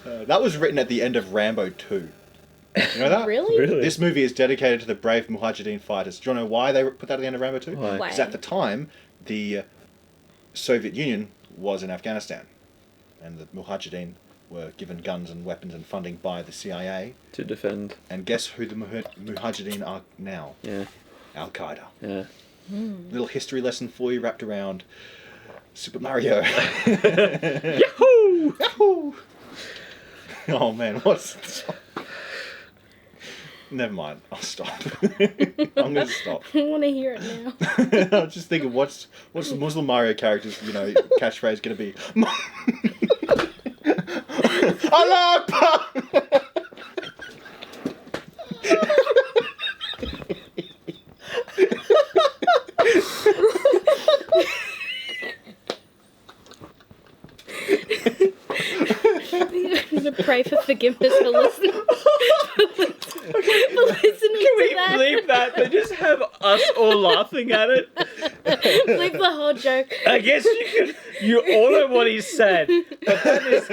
That was written at the end of Rambo 2. You know that? Really? This movie is dedicated to the brave Mujahideen fighters. Do you know why they put that at the end of Rambo 2? Why? Because at the time, the Soviet Union was in Afghanistan. And the Mujahideen were given guns and weapons and funding by the CIA. To defend. And guess who the Mujahideen are now? Yeah. Al-Qaeda. Yeah. Little history lesson for you wrapped around Super Mario. Yahoo! Yahoo! Oh man, what's... Never mind, I'll stop. I'm going to stop. I want to hear it now. I was just thinking, what's the Muslim Mario character's, catchphrase going to be? Allah Akbar! I'm going to pray for forgiveness for listening. Can we bleep that? They just have us all laughing at it. Bleep the whole joke. I guess you all know what he said. But that is...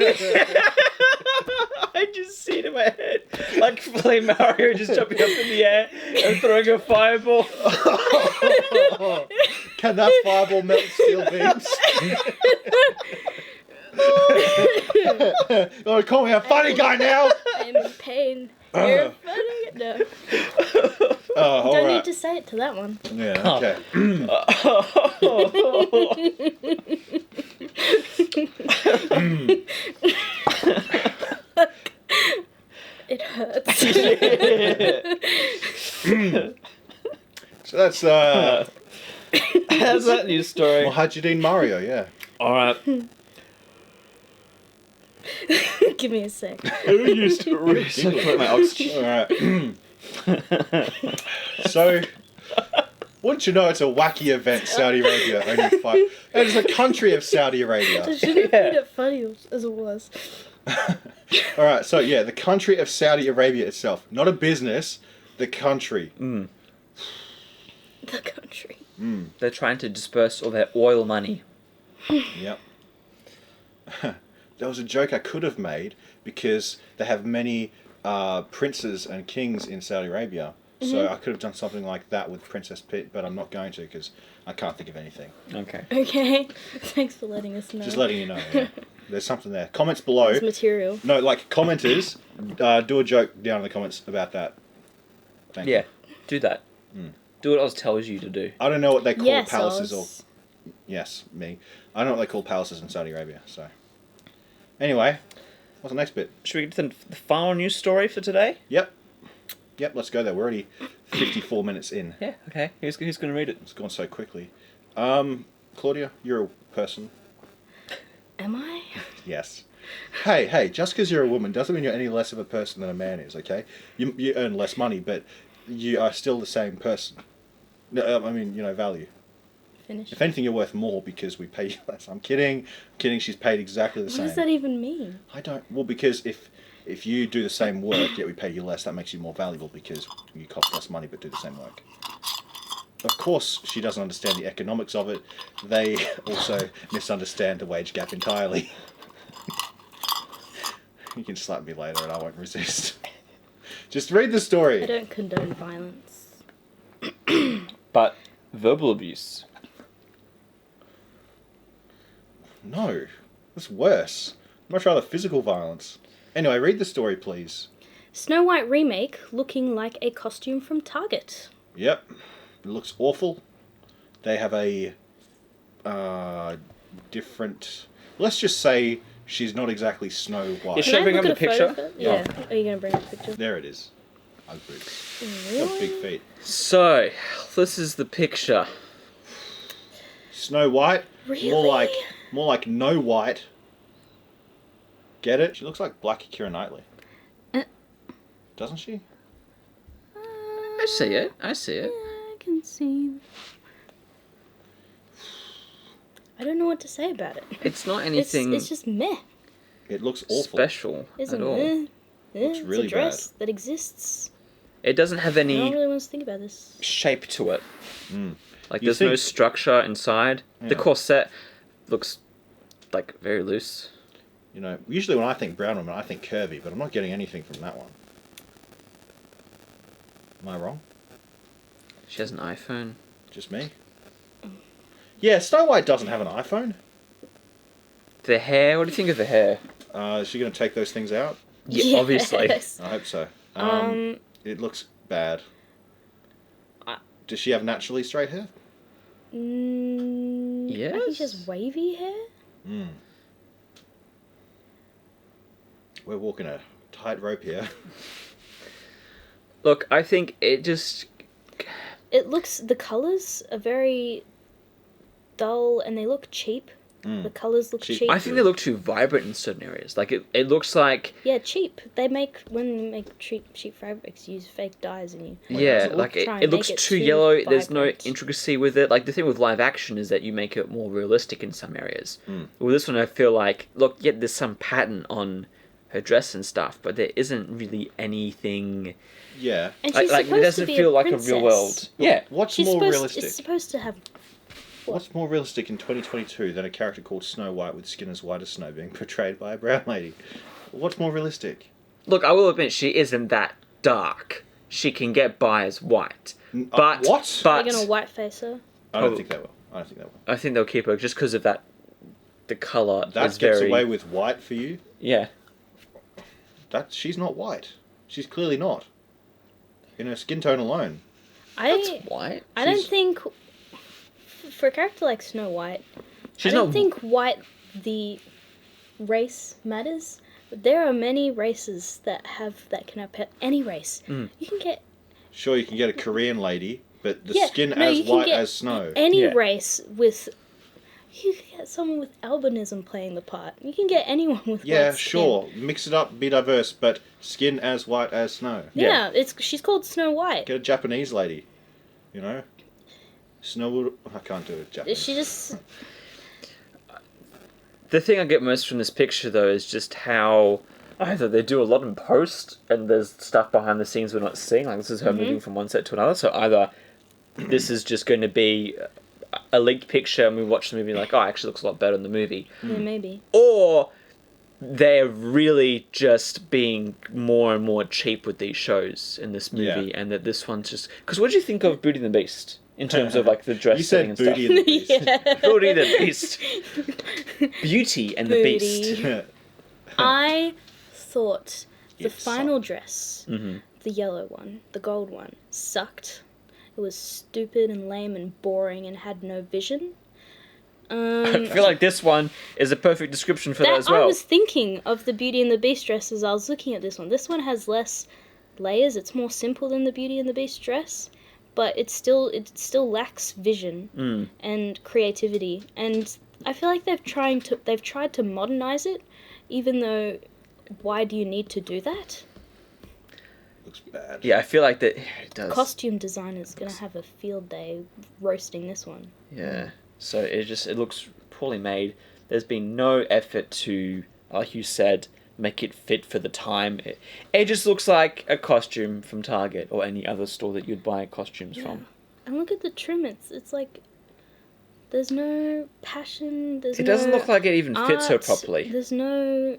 I just see it in my head. Like Flame Mario just jumping up in the air and throwing a fireball. Can that fireball melt steel beams? Oh, call me a funny guy now! I'm in pain. You're funny. No. Oh, Don't right. need to say it to that one. Yeah, okay. It hurts. So that's How's that news story? Mujahideen Mario, yeah. Alright. Give me a sec. Who used to recirculate my oxygen? Alright. So, wouldn't you know it's a wacky event, Saudi Arabia only fight. It is a country of Saudi I Arabia. shouldn't have made it funny as it was. Alright, so yeah, the country of Saudi Arabia itself. Not a business, the country. Mm. The country. They're trying to disperse all their oil money. Yep. There was a joke I could have made because they have many princes and kings in Saudi Arabia. So I could have done something like that with Princess Pit, but I'm not going to because I can't think of anything. Okay. Okay. Thanks for letting us know. Just letting you know. Yeah. There's something there. Comments below. There's material. No, like commenters, do a joke down in the comments about that. Thank you. Do that. Do what Oz tells you to do. I don't know what they call Yes, palaces Oz. Yes, me. I don't know what they call palaces in Saudi Arabia, so. Anyway, what's the next bit? Should we get to the final news story for today? Yep, let's go there. We're already 54 minutes in. Yeah, okay. Who's going to read it? It's gone so quickly. Claudia, you're a person. Am I? Yes. Hey, just because you're a woman doesn't mean you're any less of a person than a man is, okay? You earn less money, but you are still the same person. No, I mean, value. Finish. If anything, you're worth more because we pay you less. I'm kidding. She's paid exactly the What same. does that even mean? I don't... Well, because if you do the same work, yet we pay you less, that makes you more valuable because you cost less money but do the same work. Of course, she doesn't understand the economics of it. They also misunderstand the wage gap entirely. You can slap me later and I won't resist. Just read the I story. don't condone violence. But verbal abuse. No, that's worse. I'd much rather physical violence. Anyway, read the story, please. Snow White remake looking like a costume from Target. Yep, it looks awful. They have a different... Let's just say she's not exactly Snow White. Should I bring up the picture? Yeah. Are you going to bring up the picture? There it is. Ugg boots. Really? Got big feet. So, this is the picture. Snow White. Really? More like No White. Get it? She looks like Blackie Keira Knightley. Doesn't she? I see it. Yeah, I can see. I don't know what to say about it. It's not anything It's just meh. It looks awful. special It's at a all. meh. Looks It's really a dress that exists. It doesn't have I don't any really want to think about this. shape to it. Like, You there's no think- structure inside. The Yeah. corset looks, like, very loose. You know, usually when I think brown woman, I think curvy, but I'm not getting anything from that one. Am I wrong? She has an iPhone. Just me? Yeah, Snow White doesn't have an iPhone. The hair, what do you think of the hair? Is she going to take those things out? Yeah, obviously. Yes. I hope so. It looks bad. Does she have naturally straight hair? I think she Yes. has wavy hair. We're walking a tightrope here. Look, I think it just... It looks, the colours are very dull and they look cheap. The colours look Cheap. cheap. I think they look too vibrant in certain areas. Like, it looks like... Yeah, cheap. They make, when you make cheap fabrics, you use fake dyes and you... Yeah, like, try and it looks make it too too yellow. There's no vibrant. intricacy with it. Like, the thing with live action is that you make it more realistic in some areas. Well, this one I feel like... Look, yeah, there's some pattern on her dress and stuff, but there isn't really anything... Yeah. And Like, she's it supposed doesn't to be feel a like a princess. real world. Yeah. What's She's more supposed, realistic? It's supposed to have... What's more realistic in 2022 than a character called Snow White with skin as white as snow being portrayed by a brown lady? What's more realistic? Look, I will admit she isn't that dark. She can get by as white. But what? But They're going to whiteface her. I don't think they will. I don't think they will. I think they'll keep her just because of that. The color That is gets very... away with white for you? Yeah. She's not white. She's clearly not. In her skin tone alone. That's white. I don't She's- think... For a character like Snow White, She's I don't not... think white, the race matters. But there are many races that can have any race. You can get Sure, you can get a Korean lady, but the Yeah, skin no, as you can white get as snow. any Yeah. race with. You can get someone with albinism playing the part. You can get anyone with Yeah, white skin. sure. Mix it up, be diverse, but skin as white as snow. Yeah, she's called Snow White. Get a Japanese lady. You know? Snow... I can't do it Japanese. She just The thing I get most from this picture, though, is just how either they do a lot in post and there's stuff behind the scenes we're not seeing. Like, this is her moving from one set to another. So either this is just going to be a leaked picture and we watch the movie and like, oh, it actually looks a lot better in the movie. yeah, maybe. Or they're really just being more and more cheap with these shows in this movie, and that this one's just... Because what do you think of Beauty and the Beast in terms of like the dress You setting said and Booty stuff? and the Beast. Yeah. Beauty and the Beast. Beauty and the Booty. Beast. I thought the It final dress, the yellow one, the gold one, sucked. It was stupid and lame and boring and had no vision. I feel like this one is a perfect description for that as well. I was thinking of the Beauty and the Beast dress as I was looking at this one. This one has less layers. It's more simple than the Beauty and the Beast dress, but it still lacks vision and creativity. And I feel like they've tried to modernize it, even though why do you need to do that? Looks bad. Yeah, I feel like that it does. Costume designer's gonna have a field day roasting this one. Yeah. So it looks poorly made. There's been no effort to, like you said, make it fit for the time. It just looks like a costume from Target or any other store that you'd buy costumes from. And look at the trim. It's like there's no passion. It doesn't look like it even fits her art, properly. There's no.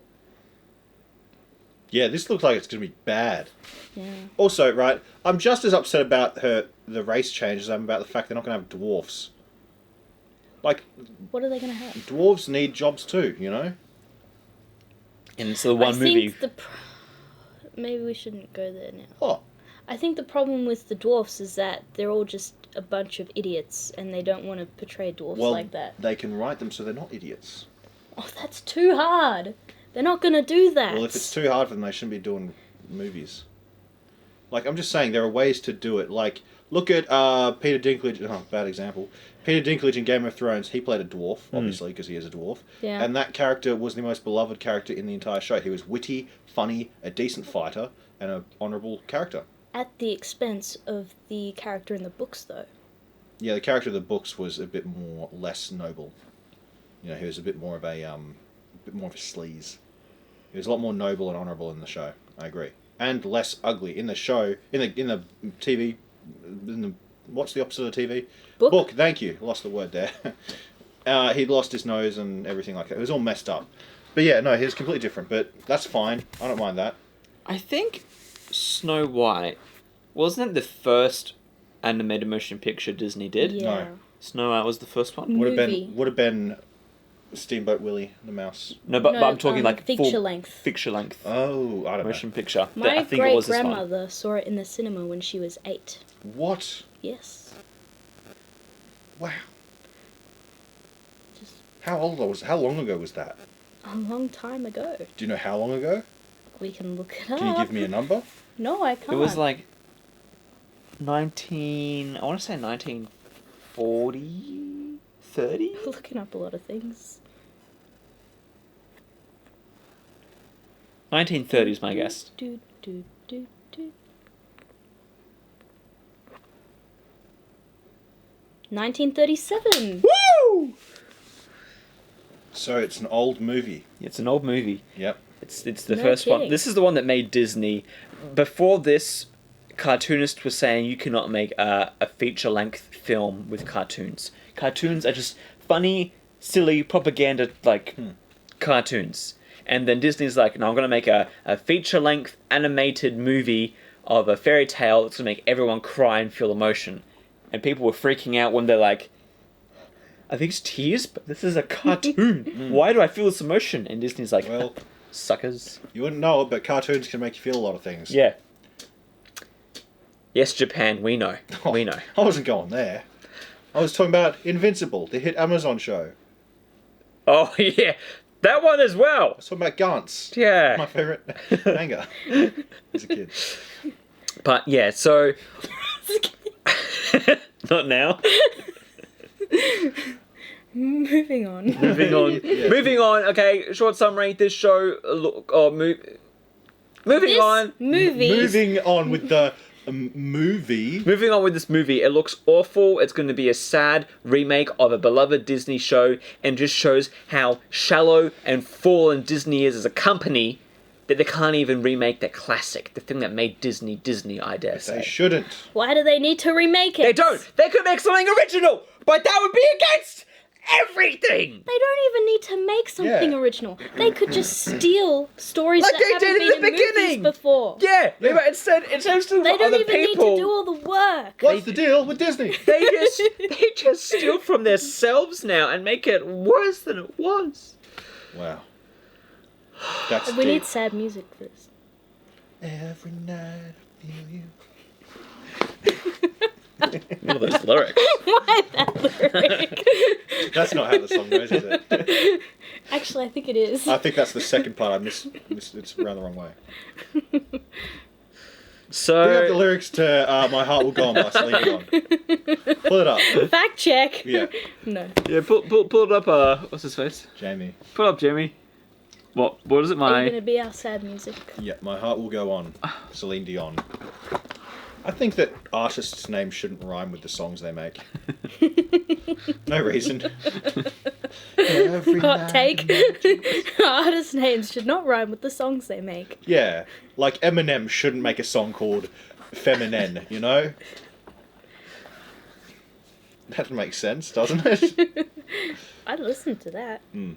Yeah, this looks like it's going to be bad. Yeah. Also, right, I'm just as upset about the race change as I'm about the fact they're not going to have dwarfs. Like, What are they gonna have? dwarves need jobs too, you know? And it's the one I movie. think maybe we shouldn't go there now. Oh, I think the problem with the dwarfs is that they're all just a bunch of idiots, and they don't want to portray dwarfs well, like that. they can write them so they're not idiots. Oh, that's too hard. They're not gonna do that. Well, if it's too hard for them, they shouldn't be doing movies. Like, I'm just saying, there are ways to do it. Like, look at Peter Dinklage. Oh, bad example. Peter Dinklage in Game of Thrones, he played a dwarf, obviously, because he is a dwarf. Yeah. And that character was the most beloved character in the entire show. He was witty, funny, a decent fighter, and an honourable character. At the expense of the character in the books, though. Yeah, the character of the books was a bit less noble. You know, he was a bit more of a sleaze. He was a lot more noble and honourable in the show. I agree. And less ugly in the show. In the TV. What's the opposite of TV? Book. Thank you. Lost the word there. He'd lost his nose and everything like that. It was all messed up. But yeah, no, he was completely different. But that's fine. I don't mind that. I think Snow White, wasn't it the first animated motion picture Disney did? Yeah. No. Snow White was the first one? Movie. Would have been Steamboat Willie the mouse. No, but I'm talking like feature full length. Feature length. Oh, I don't Motion know. picture. My I think it was this one. great-grandmother saw it in the cinema when she was 8. What? Yes. Wow. Just How long ago was that? a long time ago. Do you know how long ago? We can look it up. Can you give me a number? No, I can't. It was like I want to say 1940, 30? Looking up a lot of things. 1930 is my guess. Do, do, do, do. 1937. Woo! So it's an old movie. It's an old movie. Yep. It's the No first one. kidding. This is the one that made Disney. Before this, cartoonists were saying you cannot make a feature-length film with cartoons. Cartoons are just funny, silly propaganda cartoons. And then Disney's like, no, I'm going to make a feature-length animated movie of a fairy tale that's going to make everyone cry and feel emotion. And people were freaking out when they're like, I think it's tears, but this is a cartoon. Why do I feel this emotion? And Disney's like, Well, suckers. you wouldn't know it, but cartoons can make you feel a lot of things. Yeah. Yes, Japan, we know. Oh, We know. I wasn't going there. I was talking about Invincible, the hit Amazon show. Oh, yeah. That one as well. I was talking about Gantz. Yeah. My favourite manga as a kid. But, yeah, so... Not now. Moving on. Moving on. Yeah. Moving on. Okay, short summary. This show... Moving This on. movie. Moving on with the movie. Moving on with this movie, it looks awful. It's going to be a sad remake of a beloved Disney show and just shows how shallow and fallen Disney is as a company that they can't even remake their classic, the thing that made Disney, I dare say. They shouldn't. Why do they need to remake it? They don't! They could make something original, but that would be against everything! They don't even need to make something Yeah. original. They could just steal stories Like that they haven't did in been the in movies beginning. before. Yeah, but instead to They don't other even need people. to do all the work. What's the deal with Disney? They just steal from themselves now and make it worse than it was. Wow. That's We deep. need sad music for this. Every night I feel you. All those lyrics. Why that lyric? That's not how the song goes, is it? Actually, I think it is. I think that's the second part. I missed. It's around the wrong way. Bring up the So lyrics to "My Heart Will Go On" by Celine Dion. Pull it up. Fact check. Yeah, No. yeah, pull it up. What's his face? Jamie. Pull it up, Jamie. What is it? Are you My going to be our sad music? Yeah, "My Heart Will Go On," Celine Dion. I think that artists' names shouldn't rhyme with the songs they make. No reason. Every Hot night- take. Artists' names should not rhyme with the songs they make. Yeah, like Eminem shouldn't make a song called "Feminine," you know? That makes sense, doesn't it? I'd listen to that. Hmm.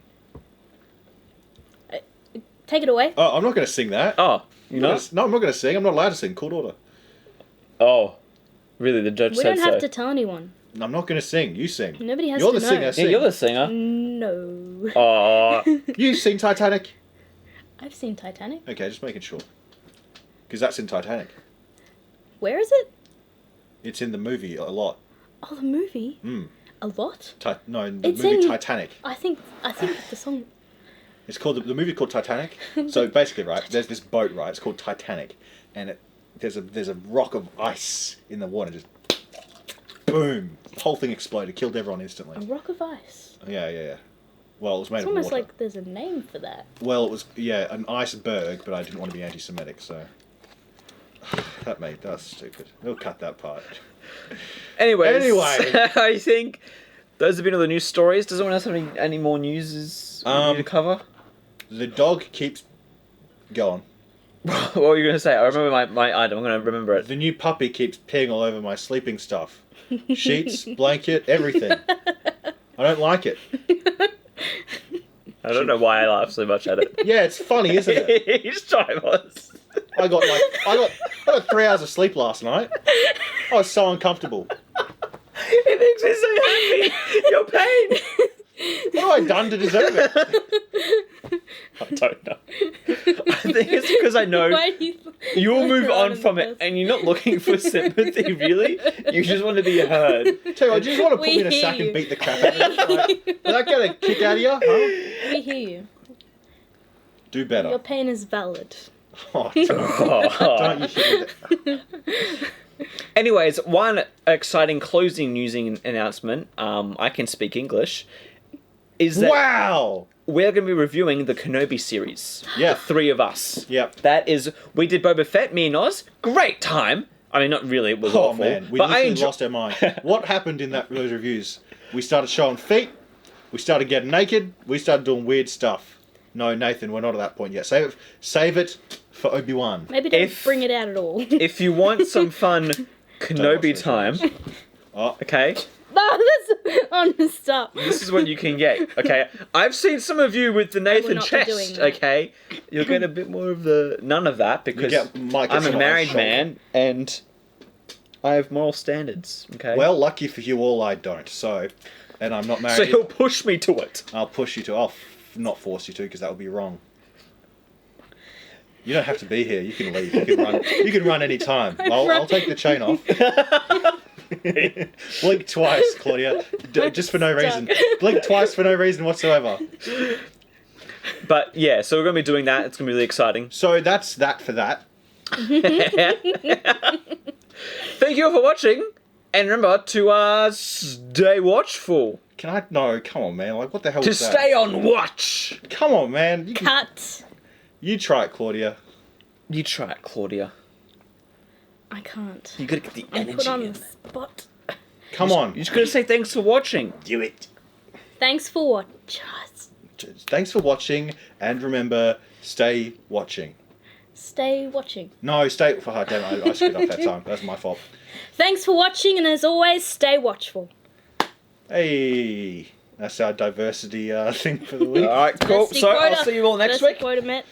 Take it away. Oh, I'm not going to sing that. no, No, I'm not going to sing. I'm not allowed to sing. Court order. Oh, really? The judge We said don't have so. to tell anyone. I'm not going to sing. You sing. Nobody has You're to the know. singer. Yeah, Sing. you're the singer. No. Oh, You sing Titanic. I've seen Titanic. Okay, just making sure. Because that's in Titanic. Where is it? It's in the movie a lot. Oh, the movie. Hmm. A lot. No, in the It's movie in- Titanic. I think the song. It's called the movie called Titanic. So basically, right, there's this boat, right? It's called Titanic, and there's a rock of ice in the water. Just boom, the whole thing exploded, killed everyone instantly. A rock of ice. Yeah. Well, it was made It's of almost water. like there's a name for that. Well, it was an iceberg, but I didn't want to be anti-Semitic, so that's stupid. We'll cut that part. Anyway, I think those have been all the news stories. Does anyone else have any more news we need to cover? The dog keeps going. What were you going to say? I remember my item. I'm going to remember it. The new puppy keeps peeing all over my sleeping stuff. Sheets, blanket, everything. I don't like it. I don't know why I laugh so much at it. Yeah, it's funny, isn't it? Each time was. I got 3 hours of sleep last night. I was so uncomfortable. It makes me so happy. Your pain. What have I done to deserve it? I don't know. I think it's because I know you'll move on from it, and you're not looking for sympathy, really. You just want to be heard. Tell you what, you just want to put me in a sack and beat the crap out of you. Like, did that get a kick out of you? Huh? We hear you. Do better. Your pain is valid. Oh, don't you hit it. Anyways, one exciting closing news announcement, I can speak English, is that Wow! we're going to be reviewing the Kenobi series. Yeah. The 3 of us. Yep. That is, we did Boba Fett, me and Oz. Great time. I mean, not really, it was awful. Man, we but literally lost our mind. What happened in those reviews? We started showing feet, we started getting naked, we started doing weird stuff. No, Nathan, we're not at that point yet. Save it for Obi-Wan. Maybe don't bring it out at all. If you want some fun Kenobi time, okay, No, that's stop. this is what you can get, okay? I've seen some of you with the Nathan not be doing chest, that. okay? You'll get a bit more of none of that, because Mike I'm gets a on married my shoulder. man, and I have moral standards, okay? Well, lucky for you all, I don't. So, and I'm not married. so he'll push me to it. I'll push you to. I'll not force you to, because that would be wrong. You don't have to be here. You can leave. You can run. You can run any time. I'll take the chain off. Blink twice, Claudia. Just for no reason. Blink twice for no reason whatsoever. But yeah, so we're going to be doing that. It's going to be really exciting. So that's that for that. Thank you all for watching. And remember to stay watchful. Can I? No, come on, man. Like, what the hell To was that? stay on watch. Come on, man. Cut. You try it, Claudia. You try it, Claudia. I can't. You gotta get the I'm energy put on in the it. spot. Come on. You just gotta say thanks for watching. Do it. Thanks for watching. Thanks for watching, and remember, stay watching. Stay watching. No, stay. Oh, damn, I screwed up that time. That's my fault. Thanks for watching, and as always, stay watchful. Hey, that's our diversity thing for the week. Alright, cool. That's the So I'll quota. see you all next That's the week. quota, Matt.